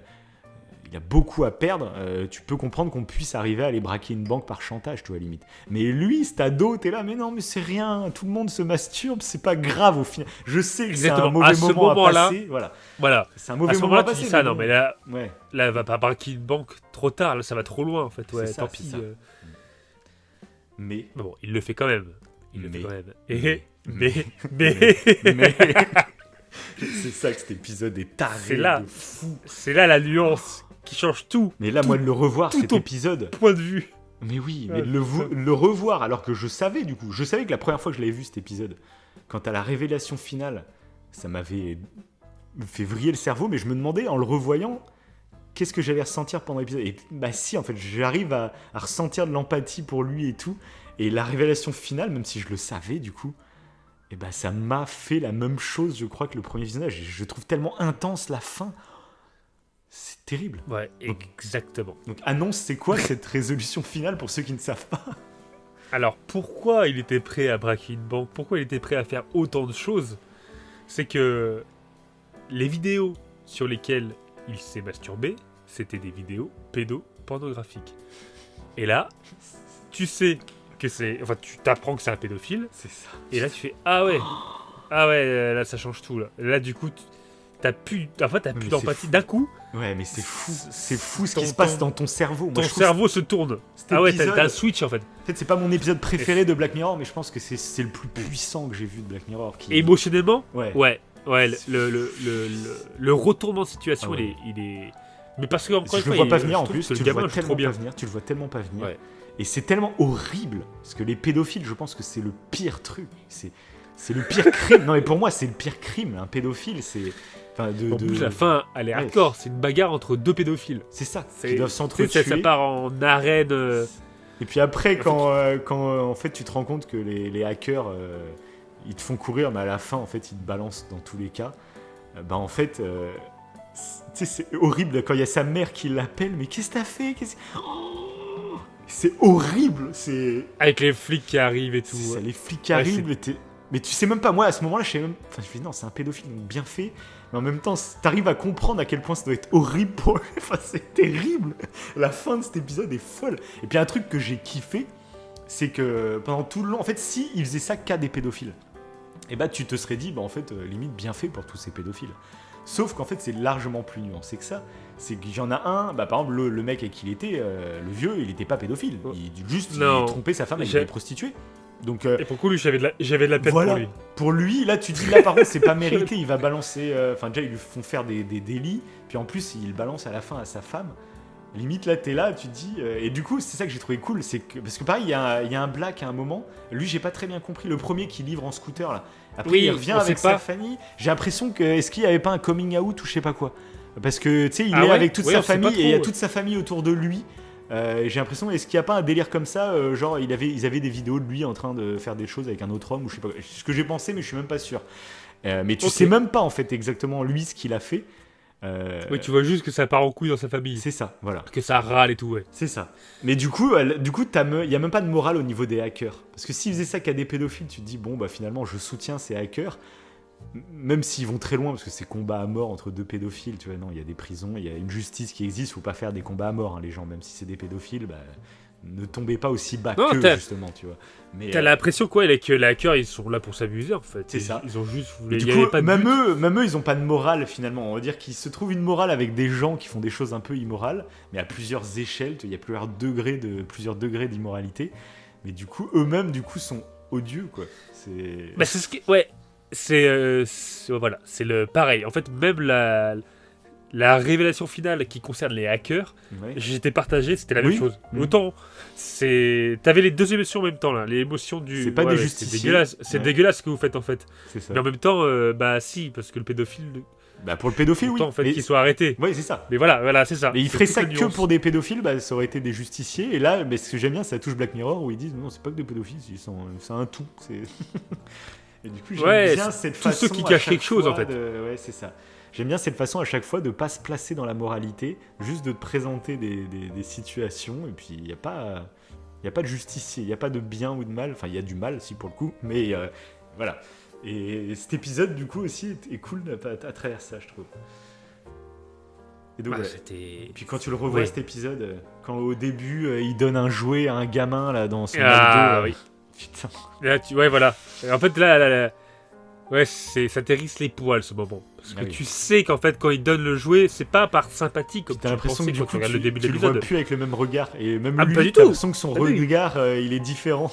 [SPEAKER 3] beaucoup à perdre, tu peux comprendre qu'on puisse arriver à aller braquer une banque par chantage, tu vois, limite. Mais lui, cet ado, t'es là, mais non, mais c'est rien, tout le monde se masturbe, c'est pas grave au final. Je sais que c'est un mauvais moment à passer, voilà. C'est un mauvais moment à passer.
[SPEAKER 2] Tu dis ça, non, mais là, elle va pas braquer une banque trop tard, là, ça va trop loin, en fait, ouais, tant pis.
[SPEAKER 3] Mais
[SPEAKER 2] bon, il le fait quand même. Mais
[SPEAKER 3] c'est ça que cet épisode est taré,
[SPEAKER 2] c'est là,
[SPEAKER 3] de fou.
[SPEAKER 2] C'est là la nuance qui change tout.
[SPEAKER 3] Mais là, moi, de le revoir, cet épisode.
[SPEAKER 2] Point de vue.
[SPEAKER 3] Mais oui, mais de le revoir, alors que je savais, du coup. Je savais que la première fois que je l'avais vu, cet épisode, quand à la révélation finale, ça m'avait fait vriller le cerveau, mais je me demandais, en le revoyant, qu'est-ce que j'allais ressentir pendant l'épisode. Et bah si, en fait, j'arrive à ressentir de l'empathie pour lui et tout. Et la révélation finale, même si je le savais, du coup, et bah ça m'a fait la même chose, je crois, que le premier visionnage. Je trouve tellement intense la fin. C'est terrible.
[SPEAKER 2] Ouais, exactement.
[SPEAKER 3] Donc annonce, c'est quoi cette résolution finale pour ceux qui ne savent pas?
[SPEAKER 2] Alors pourquoi il était prêt à braquer une banque? Pourquoi il était prêt à faire autant de choses? C'est que les vidéos sur lesquelles il s'est masturbé, c'était des vidéos pédopornographiques. Et là, tu sais que c'est... Enfin, tu t'apprends que c'est un pédophile.
[SPEAKER 3] C'est ça.
[SPEAKER 2] Et là, tu fais « Ah ouais, là, ça change tout. » Là, du coup, t'as plus d'empathie. D'un coup...
[SPEAKER 3] Ouais, mais c'est fou. C'est fou ce qui se passe dans ton cerveau.
[SPEAKER 2] Ton cerveau se tourne. Ah ouais, t'as un switch, en fait.
[SPEAKER 3] En fait, c'est pas mon épisode préféré de Black Mirror, mais je pense que c'est le plus puissant que j'ai vu de Black Mirror.
[SPEAKER 2] Émotionnellement,
[SPEAKER 3] ouais,
[SPEAKER 2] le retournement de situation, il est... Mais parce que, encore une fois,
[SPEAKER 3] je le vois pas venir en plus,
[SPEAKER 2] tu le vois
[SPEAKER 3] tellement pas venir. Ouais. Et c'est tellement horrible, parce que les pédophiles, je pense que c'est le pire truc. C'est le pire crime. Non, mais pour moi, c'est le pire crime. Un pédophile, c'est...
[SPEAKER 2] En plus, la fin, elle est hardcore. C'est une bagarre entre deux pédophiles.
[SPEAKER 3] C'est ça. Ils doivent s'entretuer.
[SPEAKER 2] Ça part en arène.
[SPEAKER 3] Et puis après, quand en fait, tu te rends compte que les hackers, ils te font courir, mais à la fin, en fait, ils te balancent dans tous les cas. En fait, c'est horrible quand il y a sa mère qui l'appelle. Mais qu'est-ce que t'as fait? C'est horrible.
[SPEAKER 2] Avec les flics qui arrivent et tout.
[SPEAKER 3] C'est ça, les flics qui arrivent. Mais tu sais même pas, moi à ce moment-là, je me dis non, c'est un pédophile, donc bien fait. Mais en même temps, t'arrives à comprendre à quel point ça doit être horrible pour lui. Enfin, c'est terrible. La fin de cet épisode est folle. Et puis un truc que j'ai kiffé, c'est que pendant tout le long, en fait, si il faisait ça qu'à des pédophiles, et bah tu te serais dit, en fait, limite bien fait pour tous ces pédophiles. Sauf qu'en fait, c'est largement plus nuancé que ça. C'est qu'il y en a un, par exemple, le mec avec qui il était, le vieux, il était pas pédophile. Il trompait sa femme avec des prostituées. Donc,
[SPEAKER 2] et pour lui, j'avais de la peine pour lui.
[SPEAKER 3] Pour lui, là, tu dis, là, par contre, c'est pas mérité. Il va balancer. Enfin, déjà, ils lui font faire des délits. Puis en plus, il balance à la fin à sa femme. Limite, là, t'es là, tu te dis. Et du coup, c'est ça que j'ai trouvé cool. C'est que, parce que pareil, il y a un black à un moment. Lui, j'ai pas très bien compris. Le premier qui livre en scooter, là. Après, il revient avec sa famille. J'ai l'impression que. Est-ce qu'il y avait pas un coming out ou je sais pas quoi? Parce que, tu sais, il est avec toute sa famille et il y a toute sa famille autour de lui. J'ai l'impression, est-ce qu'il n'y a pas un délire comme ça, genre ils avaient des vidéos de lui en train de faire des choses avec un autre homme ou je sais pas, c'est ce que j'ai pensé mais je suis même pas sûr. Mais tu sais même pas en fait exactement lui ce qu'il a fait.
[SPEAKER 2] Oui, tu vois juste que ça part en couille dans sa famille.
[SPEAKER 3] C'est ça, voilà.
[SPEAKER 2] Que ça râle et tout, ouais.
[SPEAKER 3] C'est ça. Mais du coup, il y a même pas de morale au niveau des hackers. Parce que s'ils faisaient ça qu'à des pédophiles, tu te dis bon bah finalement je soutiens ces hackers. Même s'ils vont très loin, parce que c'est combat à mort entre deux pédophiles, tu vois, non, il y a des prisons, il y a une justice qui existe, faut pas faire des combats à mort, hein, les gens, même si c'est des pédophiles, ne tombez pas aussi bas justement, tu vois. Mais
[SPEAKER 2] t'as l'impression que les hackers, ils sont là pour s'amuser, en fait.
[SPEAKER 3] C'est ça.
[SPEAKER 2] Ils ont juste
[SPEAKER 3] voulu... Du coup, même eux, ils ont pas de morale, finalement. On va dire qu'ils se trouvent une morale avec des gens qui font des choses un peu immorales, mais à plusieurs échelles, il y a plusieurs degrés d'immoralité, mais du coup, eux-mêmes, sont odieux, quoi.
[SPEAKER 2] C'est ce qui... Ouais. Voilà, c'est le pareil. En fait, même la révélation finale qui concerne les hackers, j'étais partagé, c'était la même chose. Autant, t'avais les deux émotions en même temps là, les émotions du.
[SPEAKER 3] C'est pas des justiciers.
[SPEAKER 2] C'est dégueulasse ce que vous faites en fait.
[SPEAKER 3] C'est ça.
[SPEAKER 2] Mais en même temps, si, parce que le pédophile
[SPEAKER 3] Bah pour le pédophile, oui.
[SPEAKER 2] En fait, qu'il soit arrêté.
[SPEAKER 3] Oui, c'est ça.
[SPEAKER 2] Mais voilà, c'est ça.
[SPEAKER 3] Mais il ferait ça que pour des pédophiles, bah, ça aurait été des justiciers. Et là, mais ce que j'aime bien, ça touche Black Mirror où ils disent non, c'est pas que des pédophiles, c'est un tout. Et du coup, j'aime bien cette façon.
[SPEAKER 2] Tous ceux qui cachent quelque chose, en fait.
[SPEAKER 3] Ouais, c'est ça. J'aime bien cette façon à chaque fois de pas se placer dans la moralité, juste de te présenter des situations. Et puis, il n'y a pas de justicier, il n'y a pas de bien ou de mal. Enfin, il y a du mal, si pour le coup. Mais voilà. Et cet épisode, du coup, aussi est cool à travers ça, je trouve. Et donc, et puis quand tu le revois, cet épisode, quand au début, il donne un jouet à un gamin là, dans son McDo.
[SPEAKER 2] Oui.
[SPEAKER 3] Putain.
[SPEAKER 2] Là, voilà. En fait, là, ouais, ça t'érisse les poils, ce moment. Parce que tu sais qu'en fait, quand il donne le jouet, c'est pas par sympathie, comme tu l'impression que quand tu regardes le début de l'épisode.
[SPEAKER 3] Tu le vois plus avec le même regard. Et même lui,
[SPEAKER 2] pas du
[SPEAKER 3] t'as
[SPEAKER 2] tout.
[SPEAKER 3] l'impression que son regard, il est différent.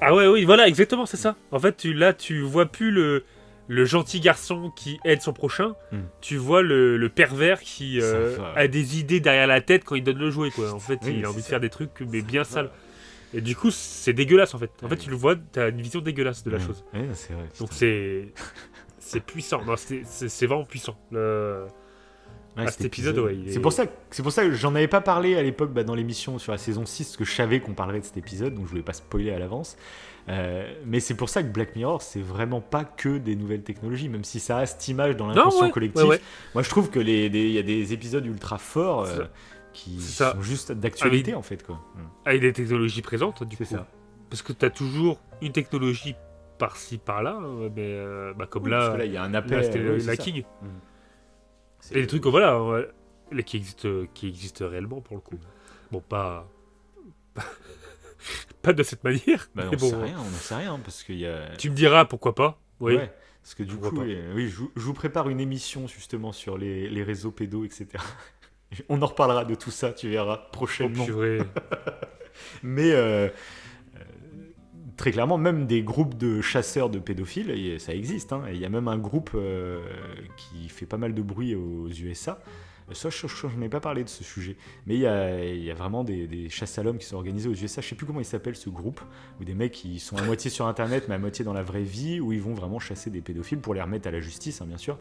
[SPEAKER 2] Ah ouais, oui, voilà, exactement, c'est ça. En fait, tu vois plus le gentil garçon qui aide son prochain. Tu vois le pervers qui a des idées derrière la tête quand il donne le jouet, quoi. En fait, il a envie de faire des trucs, mais bien sales. Et du coup, c'est dégueulasse, en fait. En fait, tu le vois, t'as une vision dégueulasse de la chose.
[SPEAKER 3] Ouais, c'est vrai.
[SPEAKER 2] Donc c'est puissant. Non, c'est vraiment puissant. Cet épisode, ouais.
[SPEAKER 3] C'est pour ça que j'en avais pas parlé à l'époque dans l'émission sur la saison 6, parce que je savais qu'on parlerait de cet épisode, donc je voulais pas spoiler à l'avance. Mais c'est pour ça que Black Mirror, c'est vraiment pas que des nouvelles technologies, même si ça a cette image dans l'inconscient collectif. Ouais. Moi, je trouve que y a des épisodes ultra forts qui sont juste d'actualité, en fait, quoi.
[SPEAKER 2] Avec des technologies présentes, du coup.
[SPEAKER 3] C'est ça.
[SPEAKER 2] Parce que t'as toujours une technologie par-ci, par-là, mais comme là...
[SPEAKER 3] Parce que là, il y a un appel...
[SPEAKER 2] Là, c'était la King. Et des trucs, voilà, qui existent réellement, pour le coup. Bon, pas de cette manière.
[SPEAKER 3] Bah, on n'en sait rien, parce qu'il y a...
[SPEAKER 2] Tu me diras, pourquoi pas. Oui.
[SPEAKER 3] Ouais, parce que du coup, je vous prépare une émission, justement, sur les réseaux pédos, etc. On en reparlera de tout ça, tu verras, prochainement. Mais très clairement, même des groupes de chasseurs de pédophiles, ça existe. Il y a même un groupe qui fait pas mal de bruit aux USA. Ça, je n'en ai pas parlé de ce sujet. Mais il y a vraiment des chasses à l'homme qui sont organisées aux USA. Je ne sais plus comment il s'appelle, ce groupe, où des mecs qui sont à moitié sur Internet, mais à moitié dans la vraie vie, où ils vont vraiment chasser des pédophiles pour les remettre à la justice, bien sûr,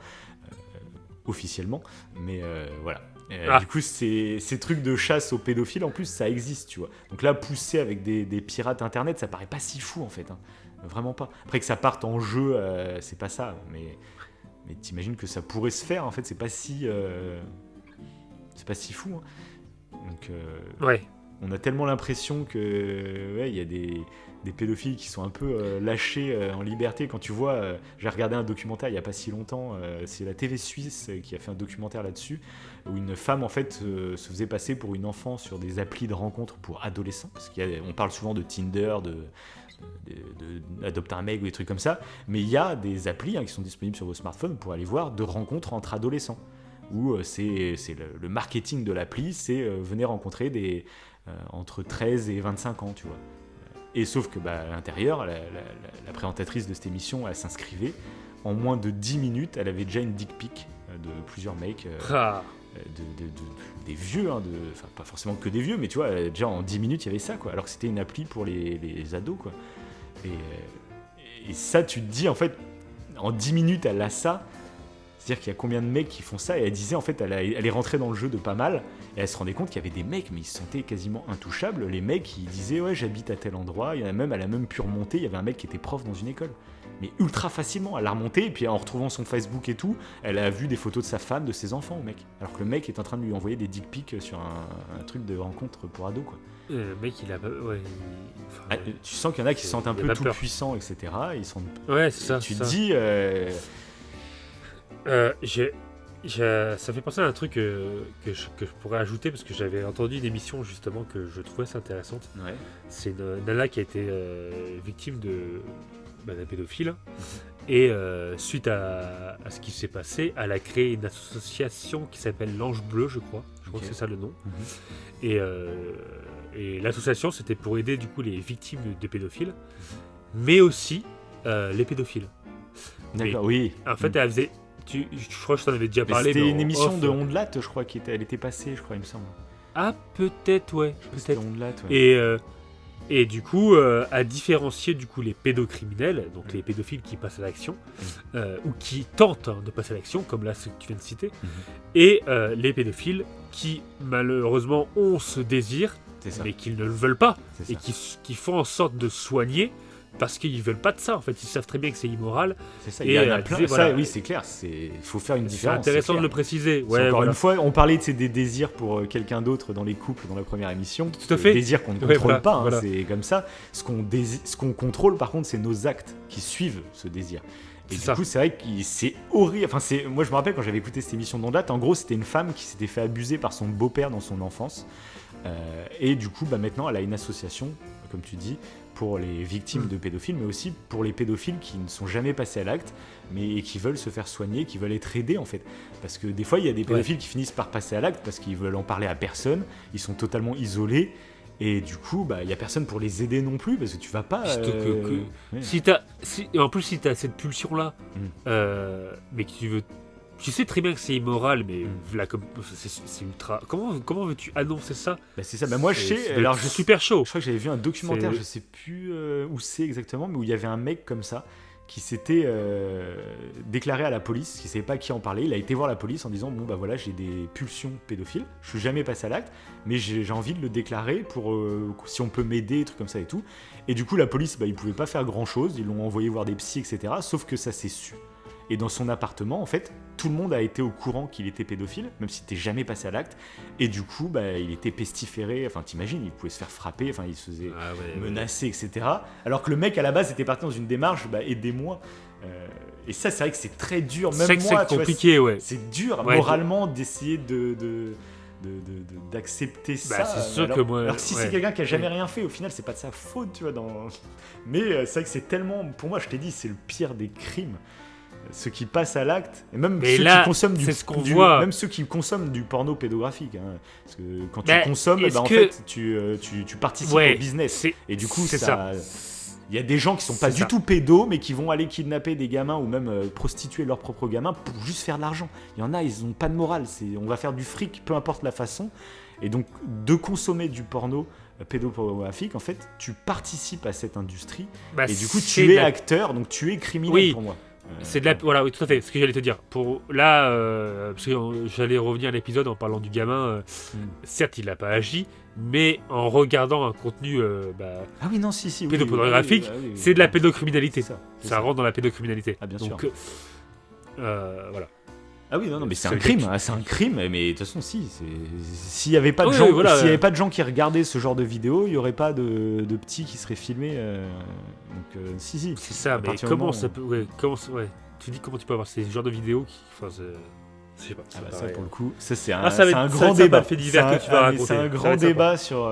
[SPEAKER 3] officiellement. Mais voilà. Du coup, ces trucs de chasse aux pédophiles, en plus, ça existe, tu vois. Donc là, pousser avec des pirates internet, ça paraît pas si fou, en fait. Vraiment pas. Après que ça parte en jeu, c'est pas ça. Mais t'imagines que ça pourrait se faire, en fait, c'est pas si fou. Donc, on a tellement l'impression que, il y a des pédophiles qui sont un peu lâchés en liberté. Quand tu vois, j'ai regardé un documentaire il n'y a pas si longtemps, c'est la TV suisse qui a fait un documentaire là-dessus, où une femme en fait se faisait passer pour une enfant sur des applis de rencontres pour adolescents, parce qu'on parle souvent de Tinder, d'adopter un mec ou des trucs comme ça, mais il y a des applis qui sont disponibles sur vos smartphones pour aller voir de rencontres entre adolescents, où c'est le marketing de l'appli, c'est venez rencontrer entre 13 et 25 ans, tu vois. Et sauf que à l'intérieur, la présentatrice de cette émission, elle s'inscrivait. En moins de 10 minutes, elle avait déjà une dick pic de plusieurs mecs, des vieux, pas forcément que des vieux, mais tu vois, déjà en 10 minutes, il y avait ça, quoi. Alors que c'était une appli pour les ados, quoi. Et ça, tu te dis, en fait, en 10 minutes, elle a ça. C'est-à-dire qu'il y a combien de mecs qui font ça, et elle disait, en fait, elle est rentrée dans le jeu de pas mal, et elle se rendait compte qu'il y avait des mecs, mais ils se sentaient quasiment intouchables. Les mecs, ils disaient, ouais, j'habite à tel endroit. Elle a même pu remonter, il y avait un mec qui était prof dans une école. Mais ultra facilement, elle l'a remonté, et puis en retrouvant son Facebook et tout, elle a vu des photos de sa femme, de ses enfants au mec. Alors que le mec est en train de lui envoyer des dick pics sur un truc de rencontre pour ados, quoi.
[SPEAKER 2] Le mec, il a...
[SPEAKER 3] tu sens qu'il y en a qui se sentent un peu tout puissants, etc. Ils sont...
[SPEAKER 2] Ouais, c'est ça.
[SPEAKER 3] Tu te dis...
[SPEAKER 2] ça fait penser à un truc que je pourrais ajouter, parce que j'avais entendu une émission justement que je trouvais assez intéressante.
[SPEAKER 3] Ouais.
[SPEAKER 2] C'est une nana qui a été victime d'un pédophile, et suite à ce qui s'est passé, elle a créé une association qui s'appelle l'Ange Bleu, je crois que c'est ça le nom. Et l'association, c'était pour aider du coup les victimes de pédophiles, mais aussi les pédophiles.
[SPEAKER 3] D'accord, oui.
[SPEAKER 2] En fait, elle faisait... je crois que je t'en avais déjà parlé.
[SPEAKER 3] C'était une émission de Ondelat, je crois, elle était passée, je crois, il me semble.
[SPEAKER 2] Ah, peut-être, ouais.
[SPEAKER 3] C'était Ondelat, ouais.
[SPEAKER 2] Et du coup, à différencier du coup les pédocriminels, donc les pédophiles qui passent à l'action, ou qui tentent de passer à l'action, comme là ceux que tu viens de citer, et les pédophiles qui malheureusement ont ce désir, mais qu'ils ne le veulent pas, et qui font en sorte de soigner, parce qu'ils veulent pas de ça, en fait, ils savent très bien que c'est immoral.
[SPEAKER 3] C'est ça, il y en a plein. Ça, oui, c'est clair, il faut faire une différence.
[SPEAKER 2] C'est intéressant de le préciser.
[SPEAKER 3] Encore une fois, on parlait de des désirs pour quelqu'un d'autre dans les couples dans la première émission.
[SPEAKER 2] Tout à fait.
[SPEAKER 3] Des désirs qu'on ne contrôle pas, c'est comme ça. Ce qu'on contrôle, par contre, c'est nos actes qui suivent ce désir. Et du coup, c'est vrai que c'est horrible. Enfin, moi, je me rappelle quand j'avais écouté cette émission d'Ondat, en gros, c'était une femme qui s'était fait abuser par son beau-père dans son enfance. Et du coup, maintenant, elle a une association, comme tu dis, pour les victimes de pédophiles, mais aussi pour les pédophiles qui ne sont jamais passés à l'acte, mais qui veulent se faire soigner, qui veulent être aidés en fait. Parce que des fois, il y a des pédophiles qui finissent par passer à l'acte parce qu'ils veulent en parler à personne, ils sont totalement isolés, et du coup, il n'y a personne pour les aider non plus, parce que tu vas pas...
[SPEAKER 2] En plus, si tu as cette pulsion-là, mais que tu veux... Tu sais très bien que c'est immoral, mais là, c'est ultra... Comment veux-tu annoncer ça ?
[SPEAKER 3] C'est ça. Moi, je sais...
[SPEAKER 2] Alors, je suis super chaud.
[SPEAKER 3] Je crois que j'avais vu un documentaire, je sais plus où c'est exactement, mais où il y avait un mec comme ça qui s'était déclaré à la police, qui savait pas qui en parlait. Il a été voir la police en disant voilà, j'ai des pulsions pédophiles, je suis jamais passé à l'acte, mais j'ai envie de le déclarer pour si on peut m'aider, des trucs comme ça et tout. Et du coup, la police, ils pouvaient pas faire grand chose, ils l'ont envoyé voir des psys, etc. Sauf que ça s'est su. Et dans son appartement, en fait, tout le monde a été au courant qu'il était pédophile, même s'il n'était jamais passé à l'acte. Et du coup, il était pestiféré. Enfin, t'imagines, il pouvait se faire frapper, enfin, il se faisait menacer, etc. Alors que le mec, à la base, était parti dans une démarche, aidez-moi. Et ça, c'est vrai que c'est très dur. Même moi,
[SPEAKER 2] c'est compliqué,
[SPEAKER 3] c'est dur moralement d'essayer d'accepter ça.
[SPEAKER 2] C'est sûr que moi...
[SPEAKER 3] Alors si c'est quelqu'un qui a jamais rien fait, au final, c'est pas de sa faute, tu vois. Mais c'est vrai que c'est tellement... Pour moi, je t'ai dit, c'est le pire des crimes. Ceux qui passent à l'acte, et même ceux qui consomment même ceux qui consomment du porno pédographique, hein, parce que quand tu consommes, en fait, tu participes au business, et du coup, ça. Il y a des gens qui sont pas du tout pédos, mais qui vont aller kidnapper des gamins ou même prostituer leurs propres gamins pour juste faire de l'argent. Il y en a, ils ont pas de morale. On va faire du fric, peu importe la façon. Et donc, de consommer du porno pédopornographique, en fait, tu participes à cette industrie, et du coup, tu es acteur, donc tu es criminel pour moi.
[SPEAKER 2] C'est de la... Voilà, oui, tout à fait, ce que j'allais te dire. Parce que j'allais revenir à l'épisode en parlant du gamin, certes, il n'a pas agi, mais en regardant un contenu pédopornographique, c'est de la pédocriminalité. Ça rentre dans la pédocriminalité.
[SPEAKER 3] Ah, bien sûr.
[SPEAKER 2] Voilà.
[SPEAKER 3] Ah oui, non, mais c'est un crime, c'est un crime, mais de toute façon, s'il n'y avait pas de gens, s'il y avait pas de gens qui regardaient ce genre de vidéos, il n'y aurait pas de petits qui seraient filmés. Donc, si.
[SPEAKER 2] C'est ça, mais comment ça peut. Tu dis comment tu peux avoir ces genres de vidéos qui. Enfin, je sais pas.
[SPEAKER 3] Ça, pour le coup, c'est un grand débat. C'est un grand débat sur.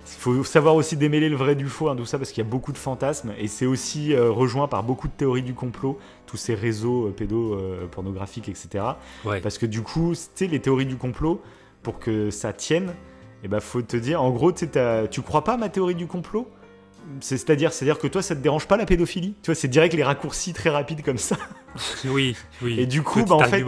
[SPEAKER 3] Il faut savoir aussi démêler le vrai du faux, tout ça, parce qu'il y a beaucoup de fantasmes, et c'est aussi rejoint par beaucoup de théories du complot, tous ces réseaux pédopornographiques, etc. Parce que du coup, les théories du complot, pour que ça tienne, faut te dire, en gros, tu crois pas à ma théorie du complot ? C'est-à-dire que toi, ça te dérange pas la pédophilie ? Tu vois, c'est direct les raccourcis très rapides comme ça.
[SPEAKER 2] Oui.
[SPEAKER 3] Et du coup, en fait,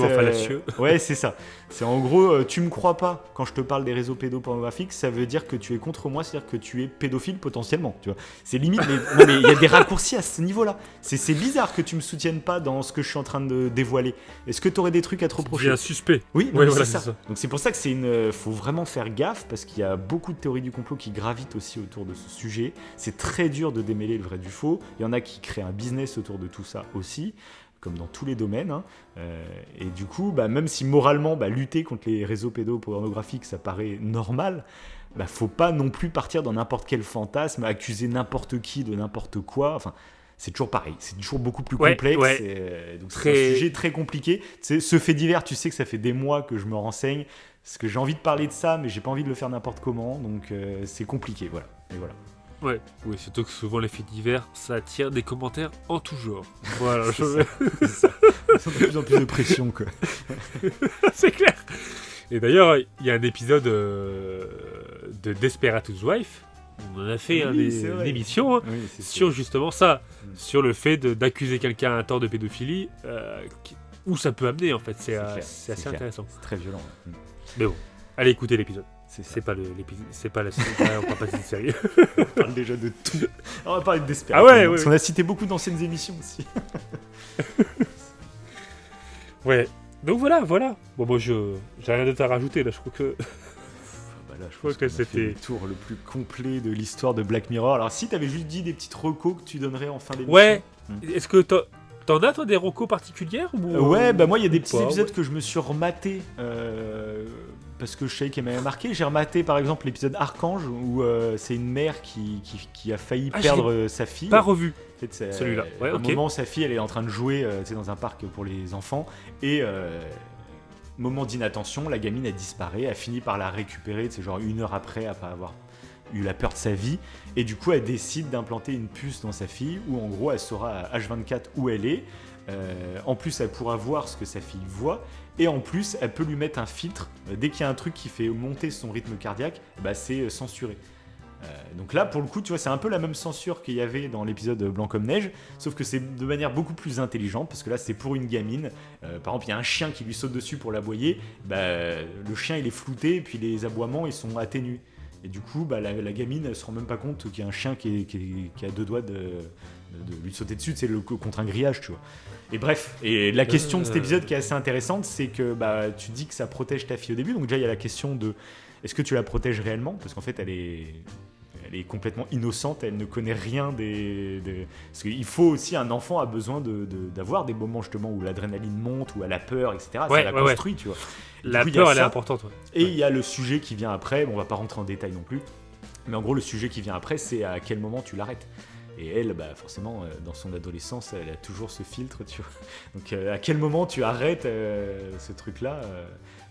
[SPEAKER 3] ouais, c'est ça. C'est en gros, tu me crois pas quand je te parle des réseaux pédopornographiques, ça veut dire que tu es contre moi, c'est-à-dire que tu es pédophile potentiellement. Tu vois, c'est limite. Mais il y a des raccourcis à ce niveau-là. C'est bizarre que tu me soutiennes pas dans ce que je suis en train de dévoiler. Est-ce que tu aurais des trucs à te reprocher ?
[SPEAKER 2] J'ai un suspect.
[SPEAKER 3] Oui, c'est ça. Donc c'est pour ça que faut vraiment faire gaffe, parce qu'il y a beaucoup de théories du complot qui gravitent aussi autour de ce sujet. C'est très dur de démêler le vrai du faux. Il y en a qui créent un business autour de tout ça aussi, comme dans tous les domaines. Et du coup, même si moralement, lutter contre les réseaux pédopornographiques, ça paraît normal, faut pas non plus partir dans n'importe quel fantasme, accuser n'importe qui de n'importe quoi. Enfin, c'est toujours pareil, c'est toujours beaucoup plus complexe. Donc c'est un sujet très compliqué. Ce fait divers, tu sais que ça fait des mois que je me renseigne, parce que j'ai envie de parler de ça, mais j'ai pas envie de le faire n'importe comment, donc c'est compliqué, voilà. Et voilà.
[SPEAKER 2] Oui, surtout que souvent les faits divers, ça attire des commentaires en tout genre. Voilà,
[SPEAKER 3] c'est ça. Ça de plus en plus de pression, quoi.
[SPEAKER 2] C'est clair. Et d'ailleurs, il y a un épisode de Desperate Housewives. On en a fait une émission sur justement ça, sur le fait d'accuser quelqu'un à tort de pédophilie, où ça peut amener en fait. C'est assez intéressant.
[SPEAKER 3] C'est très violent.
[SPEAKER 2] Mais bon, allez écouter l'épisode. C'est pas l'épisode, c'est pas la série. On parle pas d'une série.
[SPEAKER 3] On parle déjà de tout. On va parler de Desperate.
[SPEAKER 2] Ah ouais,
[SPEAKER 3] parce qu'on a cité beaucoup d'anciennes émissions aussi.
[SPEAKER 2] Ouais. Donc voilà. Bon, moi, j'ai rien d'autre à rajouter là. Je crois que.
[SPEAKER 3] Là, je pense que c'était le tour le plus complet de l'histoire de Black Mirror. Alors, si t'avais juste dit des petites recos que tu donnerais en fin d'émission.
[SPEAKER 2] Ouais. Est-ce que t'en as, toi, des recos particulières ou...
[SPEAKER 3] Ouais, bah moi, il y a des petits épisodes que je me suis rematé parce que je savais qu'elle m'avait marqué. J'ai rematé, par exemple, l'épisode Archange où c'est une mère qui a failli perdre sa fille.
[SPEAKER 2] Pas revu.
[SPEAKER 3] En fait,
[SPEAKER 2] celui-là. Ouais,
[SPEAKER 3] à un moment, sa fille, elle est en train de jouer dans un parc pour les enfants et... moment d'inattention, la gamine elle disparaît, elle finit par la récupérer, c'est genre 1 heure après avoir eu la peur de sa vie, et du coup elle décide d'implanter une puce dans sa fille où en gros elle saura à H24 où elle est, en plus elle pourra voir ce que sa fille voit, et en plus elle peut lui mettre un filtre, dès qu'il y a un truc qui fait monter son rythme cardiaque, bah c'est censuré. Donc là, pour le coup, tu vois, c'est un peu la même censure qu'il y avait dans l'épisode Blanc comme neige, sauf que c'est de manière beaucoup plus intelligente, parce que là, c'est pour une gamine. Par exemple, il y a un chien qui lui saute dessus pour l'aboyer, bah, le chien, il est flouté, et puis les aboiements, ils sont atténués. Et du coup, bah, la gamine, elle se rend même pas compte qu'il y a un chien qui a 2 doigts de lui sauter dessus, c'est contre un grillage, tu vois. Et bref, et la question de cet épisode qui est assez intéressante, c'est que bah, tu dis que ça protège ta fille au début, donc déjà, il y a la question de est-ce que tu la protèges réellement, parce qu'en fait, elle est complètement innocente, elle ne connaît rien parce qu'il faut aussi, un enfant a besoin d'avoir des moments justement où l'adrénaline monte, où elle a peur, etc.
[SPEAKER 2] Ouais,
[SPEAKER 3] ça la construit, tu vois.
[SPEAKER 2] La peur, elle est importante. Ouais.
[SPEAKER 3] Et il y a le sujet qui vient après, bon, on va pas rentrer en détail non plus, mais en gros, le sujet qui vient après, c'est à quel moment tu l'arrêtes. Et elle, bah, forcément, dans son adolescence, elle a toujours ce filtre, tu vois. Donc, à quel moment tu arrêtes ce truc-là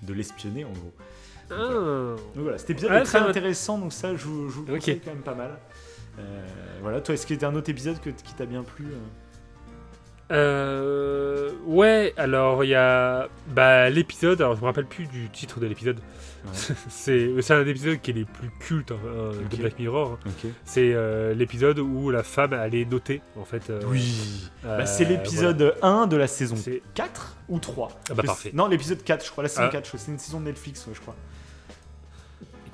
[SPEAKER 3] de l'espionner, en gros. Donc voilà, cet épisode est très intéressant, donc ça, je vous conseille quand même pas mal. Voilà, toi, est-ce qu'il y a un autre épisode qui t'a bien plu
[SPEAKER 2] Ouais, alors il y a l'épisode, alors je me rappelle plus du titre de l'épisode. Ouais. c'est un épisode qui est les plus cultes de Black Mirror. Okay. C'est l'épisode où la femme elle est notée en fait.
[SPEAKER 3] Oui. C'est l'épisode 1 de la saison 4 ou 3.
[SPEAKER 2] Parfait.
[SPEAKER 3] Non, l'épisode 4, je crois. La saison 4, c'est une saison de Netflix, je crois.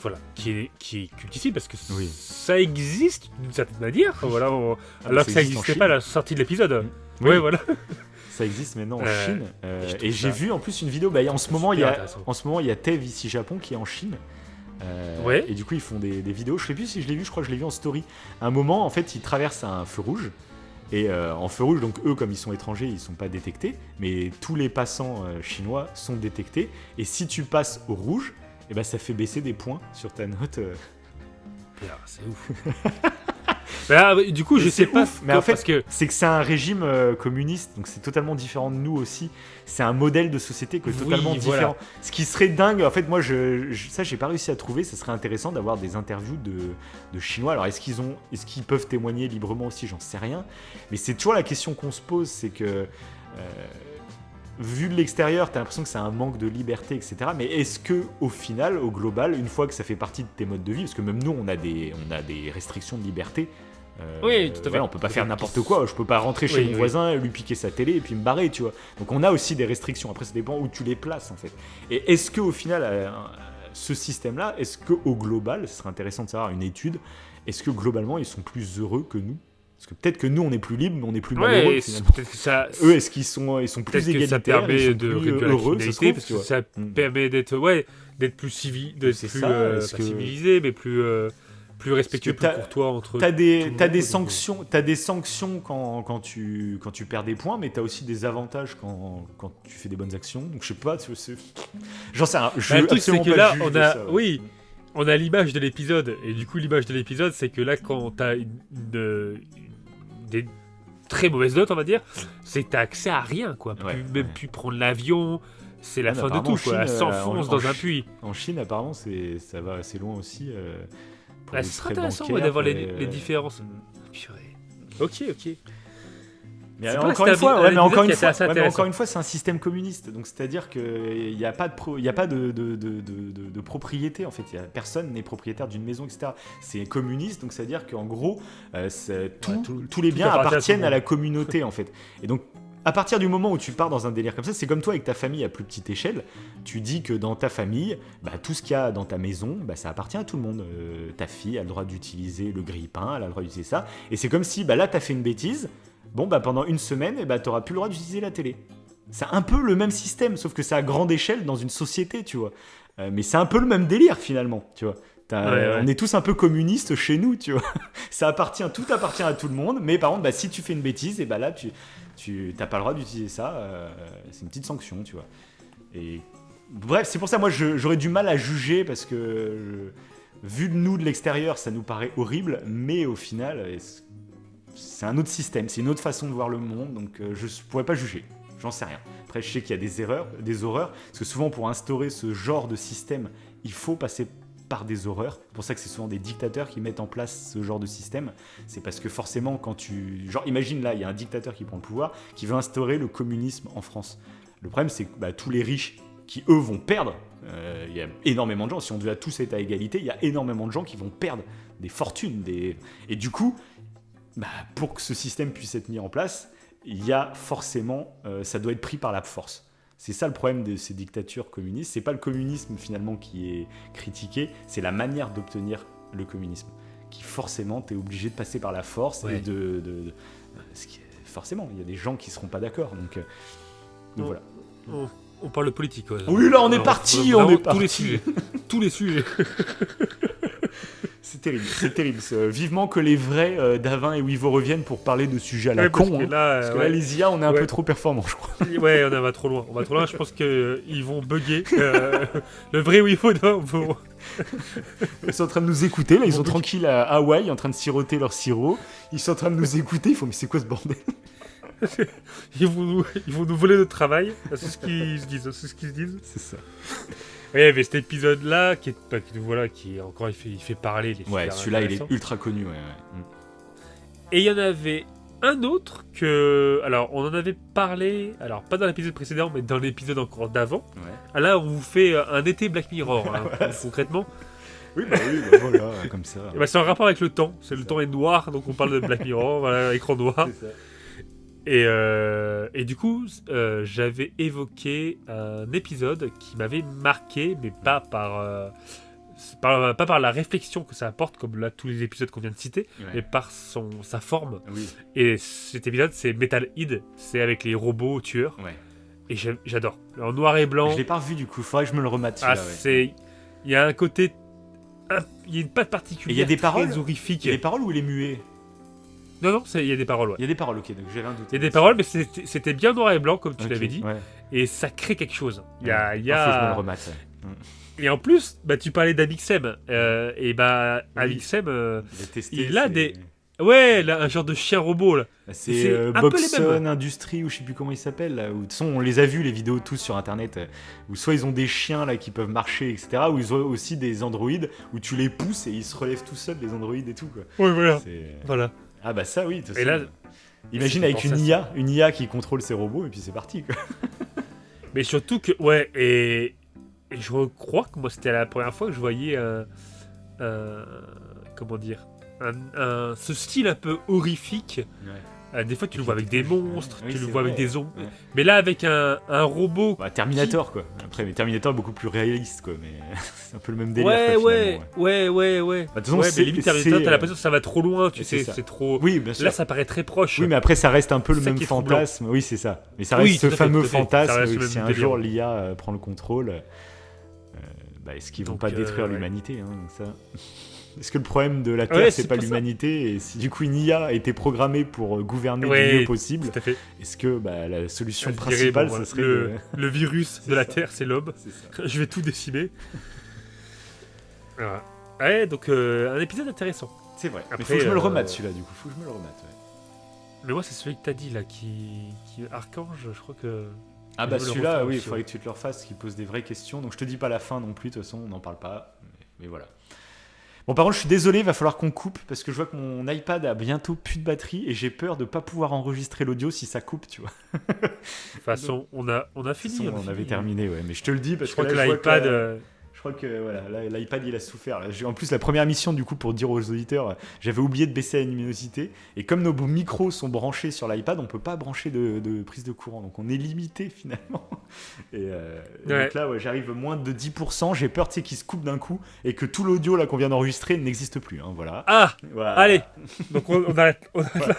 [SPEAKER 2] Voilà, qui est cultissime parce que ça existe d'une certaine manière. Voilà, alors que ça n'existait pas à la sortie de l'épisode. Oui. Ouais, voilà.
[SPEAKER 3] Ça existe maintenant en Chine. Et j'ai vu en plus une vidéo. En ce moment, il y a Tev ici Japon qui est en Chine. Et du coup, ils font des vidéos. Je sais plus si je l'ai vu. Je crois que je l'ai vu en story. À un moment, en fait, ils traversent un feu rouge. Et en feu rouge, donc eux, comme ils sont étrangers, ils sont pas détectés. Mais tous les passants chinois sont détectés. Et si tu passes au rouge, et bah ça fait baisser des points sur ta note.
[SPEAKER 2] C'est ouf. Du coup, je sais pas.
[SPEAKER 3] Mais en fait, c'est que c'est un régime communiste, donc c'est totalement différent de nous aussi. C'est un modèle de société qui est totalement différent. Voilà. Ce qui serait dingue, en fait, moi, ça, j'ai pas réussi à trouver. Ça serait intéressant d'avoir des interviews de Chinois. Alors, est-ce qu'ils peuvent témoigner librement aussi ? J'en sais rien. Mais c'est toujours la question qu'on se pose, c'est que. Vu de l'extérieur, t'as l'impression que c'est un manque de liberté, etc. Mais est-ce que, au final, au global, une fois que ça fait partie de tes modes de vie, parce que même nous, on a des restrictions de liberté.
[SPEAKER 2] Oui, tout à fait.
[SPEAKER 3] Voilà, on peut pas faire n'importe quoi. Je peux pas rentrer chez mon voisin, lui piquer sa télé et puis me barrer, tu vois. Donc on a aussi des restrictions. Après, ça dépend où tu les places, en fait. Et est-ce que, au final, ce système-là, est-ce que, au global, ce serait intéressant de savoir une étude, est-ce que globalement, ils sont plus heureux que nous ? Parce que peut-être que nous, on est plus libres, mais on est plus malheureux.
[SPEAKER 2] Peut-être que ça,
[SPEAKER 3] eux, est-ce qu'ils sont plus égalitaires,
[SPEAKER 2] ça permet de
[SPEAKER 3] réduire heureux,
[SPEAKER 2] parce que ça permet d'être plus civilisé, mais plus respectueux, plus courtois entre.
[SPEAKER 3] T'as des sanctions quand tu perds des points, mais t'as aussi des avantages quand tu fais des bonnes actions. Donc je sais pas, j'en sais rien.
[SPEAKER 2] Le truc c'est que là, on a l'image de l'épisode, et du coup l'image de l'épisode, c'est que là, quand t'as des très mauvaises notes, on va dire, c'est que t'as accès à rien, quoi. Plus prendre l'avion, c'est la fin de tout, quoi. Elle s'enfonce dans un puits.
[SPEAKER 3] En Chine, apparemment, ça va assez loin aussi.
[SPEAKER 2] Ce serait intéressant d'avoir les différences. Purée. Ok.
[SPEAKER 3] Mais encore une fois, c'est un système communiste. Donc, c'est-à-dire qu'il n'y a pas de propriété. En fait, personne n'est propriétaire d'une maison, etc. C'est communiste. Donc, c'est-à-dire qu'en gros, tous les biens appartiennent à la communauté, en fait. Et donc, à partir du moment où tu pars dans un délire comme ça, c'est comme toi avec ta famille à plus petite échelle. Tu dis que dans ta famille, tout ce qu'il y a dans ta maison, ça appartient à tout le monde. Ta fille a le droit d'utiliser le grille-pain, elle a le droit d'utiliser ça. Et c'est comme si là, t'as fait une bêtise. Bon, pendant une semaine, t'auras plus le droit d'utiliser la télé. C'est un peu le même système, sauf que c'est à grande échelle dans une société, tu vois. Mais c'est un peu le même délire finalement, tu vois. On est tous un peu communistes chez nous, tu vois. Tout appartient à tout le monde, mais par contre, si tu fais une bêtise, et là, tu t'as pas le droit d'utiliser ça. C'est une petite sanction, tu vois. Et bref, c'est pour ça, moi, j'aurais du mal à juger parce que vu de nous de l'extérieur, ça nous paraît horrible, mais au final, c'est un autre système, c'est une autre façon de voir le monde, donc je pourrais pas juger. J'en sais rien. Après, je sais qu'il y a des horreurs, parce que souvent, pour instaurer ce genre de système, il faut passer par des horreurs. C'est pour ça que c'est souvent des dictateurs qui mettent en place ce genre de système. C'est parce que forcément, quand tu... imagine là, il y a un dictateur qui prend le pouvoir, qui veut instaurer le communisme en France. Le problème, c'est que tous les riches qui, eux, vont perdre, il y a énormément de gens, si on devait tous être à égalité, il y a énormément de gens qui vont perdre des fortunes. Et du coup, pour que ce système puisse être mis en place, il y a forcément... ça doit être pris par la force. C'est ça le problème de ces dictatures communistes. C'est pas le communisme finalement qui est critiqué, c'est la manière d'obtenir le communisme. Qui forcément, t'es obligé de passer par la force et forcément, il y a des gens qui seront pas d'accord. Donc voilà.
[SPEAKER 2] On parle de politique. Ouais.
[SPEAKER 3] Oui, là on est parti, on est parti.
[SPEAKER 2] Tous les sujets.
[SPEAKER 3] C'est terrible. Vivement que les vrais Davin et Wivo reviennent pour parler de sujets à la con. Parce que là, les IA, on est un peu trop performants, je crois.
[SPEAKER 2] Ouais, on va trop loin. Je pense qu'ils vont bugger. Le vrai Wivo,
[SPEAKER 3] ils sont en train de nous écouter. Là, ils sont tranquilles à Hawaï, en train de siroter leur sirop. Ils sont en train de nous écouter. Ils font, mais c'est quoi ce bordel?
[SPEAKER 2] Ils vont nous voler notre travail. C'est ce qu'ils se disent.
[SPEAKER 3] C'est ça.
[SPEAKER 2] Ouais, il y avait cet épisode-là qui encore il fait parler.
[SPEAKER 3] Celui-là il est ultra connu. Ouais.
[SPEAKER 2] Et il y en avait un autre alors on en avait parlé, alors pas dans l'épisode précédent, mais dans l'épisode encore d'avant. Ouais. Là, on vous fait un été Black Mirror, concrètement.
[SPEAKER 3] Oui, voilà, comme ça.
[SPEAKER 2] C'est en rapport avec le temps. Le temps est noir, donc on parle de Black Mirror, voilà, écran noir.
[SPEAKER 3] C'est ça.
[SPEAKER 2] Et du coup, j'avais évoqué un épisode qui m'avait marqué, mais pas par la réflexion que ça apporte, comme là tous les épisodes qu'on vient de citer, mais par sa forme. Oui. Et cet épisode, c'est Metal Head, c'est avec les robots tueurs. Ouais. Et j'adore. En noir et blanc.
[SPEAKER 3] Je l'ai pas revu du coup, faudrait que je me le remette.
[SPEAKER 2] Il y a un côté, il y a une patte particulière.
[SPEAKER 3] Et il y a des paroles
[SPEAKER 2] horrifiques.
[SPEAKER 3] Il y a des paroles où il est muet.
[SPEAKER 2] Non, il y a des paroles, ouais.
[SPEAKER 3] Il y a des paroles, ok, donc j'avais un doute.
[SPEAKER 2] Il y a des paroles, mais c'était bien noir et blanc, comme tu l'avais dit, et ça crée quelque chose. Il y a...
[SPEAKER 3] faut que je me le remette.
[SPEAKER 2] Et en plus, tu parlais d'Amixem, Amixem, il a des... Ouais, là, un genre de chien robot, là.
[SPEAKER 3] C'est Bobson Industries, ou je sais plus comment il s'appelle, là, où, de toute façon, on les a vus, les vidéos tous sur Internet, où soit ils ont des chiens, là, qui peuvent marcher, etc., ou ils ont aussi des androïdes, où tu les pousses et ils se relèvent tout seuls, les androïdes et tout, quoi.
[SPEAKER 2] Ouais, voilà.
[SPEAKER 3] Ah bah ça oui, de toute
[SPEAKER 2] façon. Et là,
[SPEAKER 3] imagine avec une IA qui contrôle ses robots et puis c'est parti quoi.
[SPEAKER 2] Mais surtout que et je crois que moi c'était la première fois que je voyais comment dire ce style un peu horrifique. Des fois tu le vois avec des monstres, tu le vois avec des zombies, mais là avec un robot.
[SPEAKER 3] Terminator quoi. Après mais Terminator est beaucoup plus réaliste quoi, mais c'est un peu le même délire.
[SPEAKER 2] Ouais. Mais limite Terminator t'as l'impression que ça va trop loin, tu sais, c'est trop.
[SPEAKER 3] Oui, bien sûr.
[SPEAKER 2] Là ça paraît très proche.
[SPEAKER 3] Oui, mais après ça reste un peu le même fantasme. Oui, c'est ça. Mais ça reste ce fameux fantasme. Si un jour l'IA prend le contrôle, est-ce qu'ils vont pas détruire l'humanité ça. Est-ce que le problème de la Terre, c'est pas l'humanité, et si du coup une IA a été programmée pour gouverner du mieux possible, est-ce que la solution principale, ça serait
[SPEAKER 2] le virus de la Terre, c'est l'homme. Je vais tout décimer. Voilà. Ouais, donc un épisode intéressant.
[SPEAKER 3] C'est vrai. Après, faut que je me le remette celui-là, du coup. Faut que je me le remette.
[SPEAKER 2] Mais moi, c'est celui que t'as dit là, qui Archange, je crois que.
[SPEAKER 3] Ah celui-là, oui, il faudrait que tu te le refasses, qui pose des vraies questions. Donc je te dis pas la fin non plus, de toute façon, on n'en parle pas. Mais voilà. Bon, par contre, je suis désolé, il va falloir qu'on coupe parce que je vois que mon iPad a bientôt plus de batterie et j'ai peur de pas pouvoir enregistrer l'audio si ça coupe, tu vois.
[SPEAKER 2] De toute façon, on a fini.
[SPEAKER 3] On avait terminé, ouais. Mais je te le dis parce
[SPEAKER 2] que l'iPad.
[SPEAKER 3] Je crois que voilà, l'iPad il a souffert. Là, en plus, la première mission, du coup, pour dire aux auditeurs, j'avais oublié de baisser la luminosité. Et comme nos micros sont branchés sur l'iPad, on peut pas brancher de prise de courant. Donc on est limité finalement. Et donc là, j'arrive moins de 10%. J'ai peur qu'il se coupe d'un coup et que tout l'audio là qu'on vient d'enregistrer n'existe plus. Hein, voilà.
[SPEAKER 2] Ah
[SPEAKER 3] voilà.
[SPEAKER 2] Allez. Donc on arrête.
[SPEAKER 3] Voilà.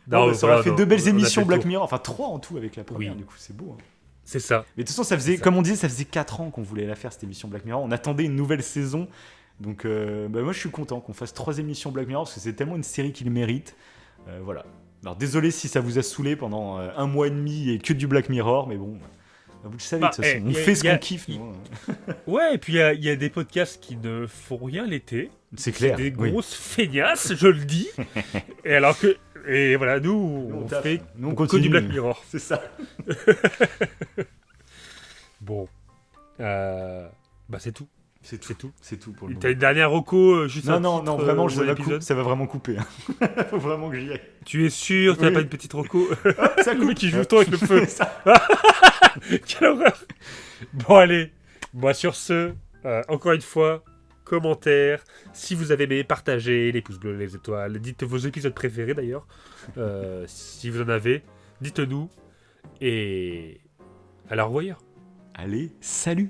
[SPEAKER 3] Non, ça aurait fait 2 belles émissions Black Mirror. Enfin 3 en tout avec la première. Du coup, c'est beau. Hein.
[SPEAKER 2] C'est ça.
[SPEAKER 3] Mais de toute façon, ça faisait, comme on disait, ça faisait 4 ans qu'on voulait la faire, cette émission Black Mirror. On attendait une nouvelle saison. Donc, moi, je suis content qu'on fasse 3 émissions Black Mirror parce que c'est tellement une série qu'il mérite. Voilà. Alors, désolé si ça vous a saoulé pendant 1 mois et demi et que du Black Mirror, mais bon, vous le savez, de toute façon, on fait ce qu'on kiffe.
[SPEAKER 2] Ouais, et puis il y a des podcasts qui ne font rien l'été.
[SPEAKER 3] C'est clair.
[SPEAKER 2] Des grosses feignasses, je le dis. Et alors que. Et voilà, nous on fait
[SPEAKER 3] on
[SPEAKER 2] continue du Black Mirror.
[SPEAKER 3] C'est ça.
[SPEAKER 2] Bon. C'est tout.
[SPEAKER 3] C'est tout pour le moment.
[SPEAKER 2] T'as une dernière reco juste
[SPEAKER 3] Non, vraiment, ça va vraiment couper. Faut vraiment que j'y aille.
[SPEAKER 2] Tu es sûr? T'as pas une petite reco?
[SPEAKER 3] Ça coupe.
[SPEAKER 2] Le mec qui joue tout avec le feu. Quelle horreur. Bon, allez. Moi, sur ce, encore une fois, commentaires. Si vous avez aimé, partagez, les pouces bleus, les étoiles. Dites vos épisodes préférés d'ailleurs. Si vous en avez, dites-nous. Et à la revoyure.
[SPEAKER 3] Allez, salut.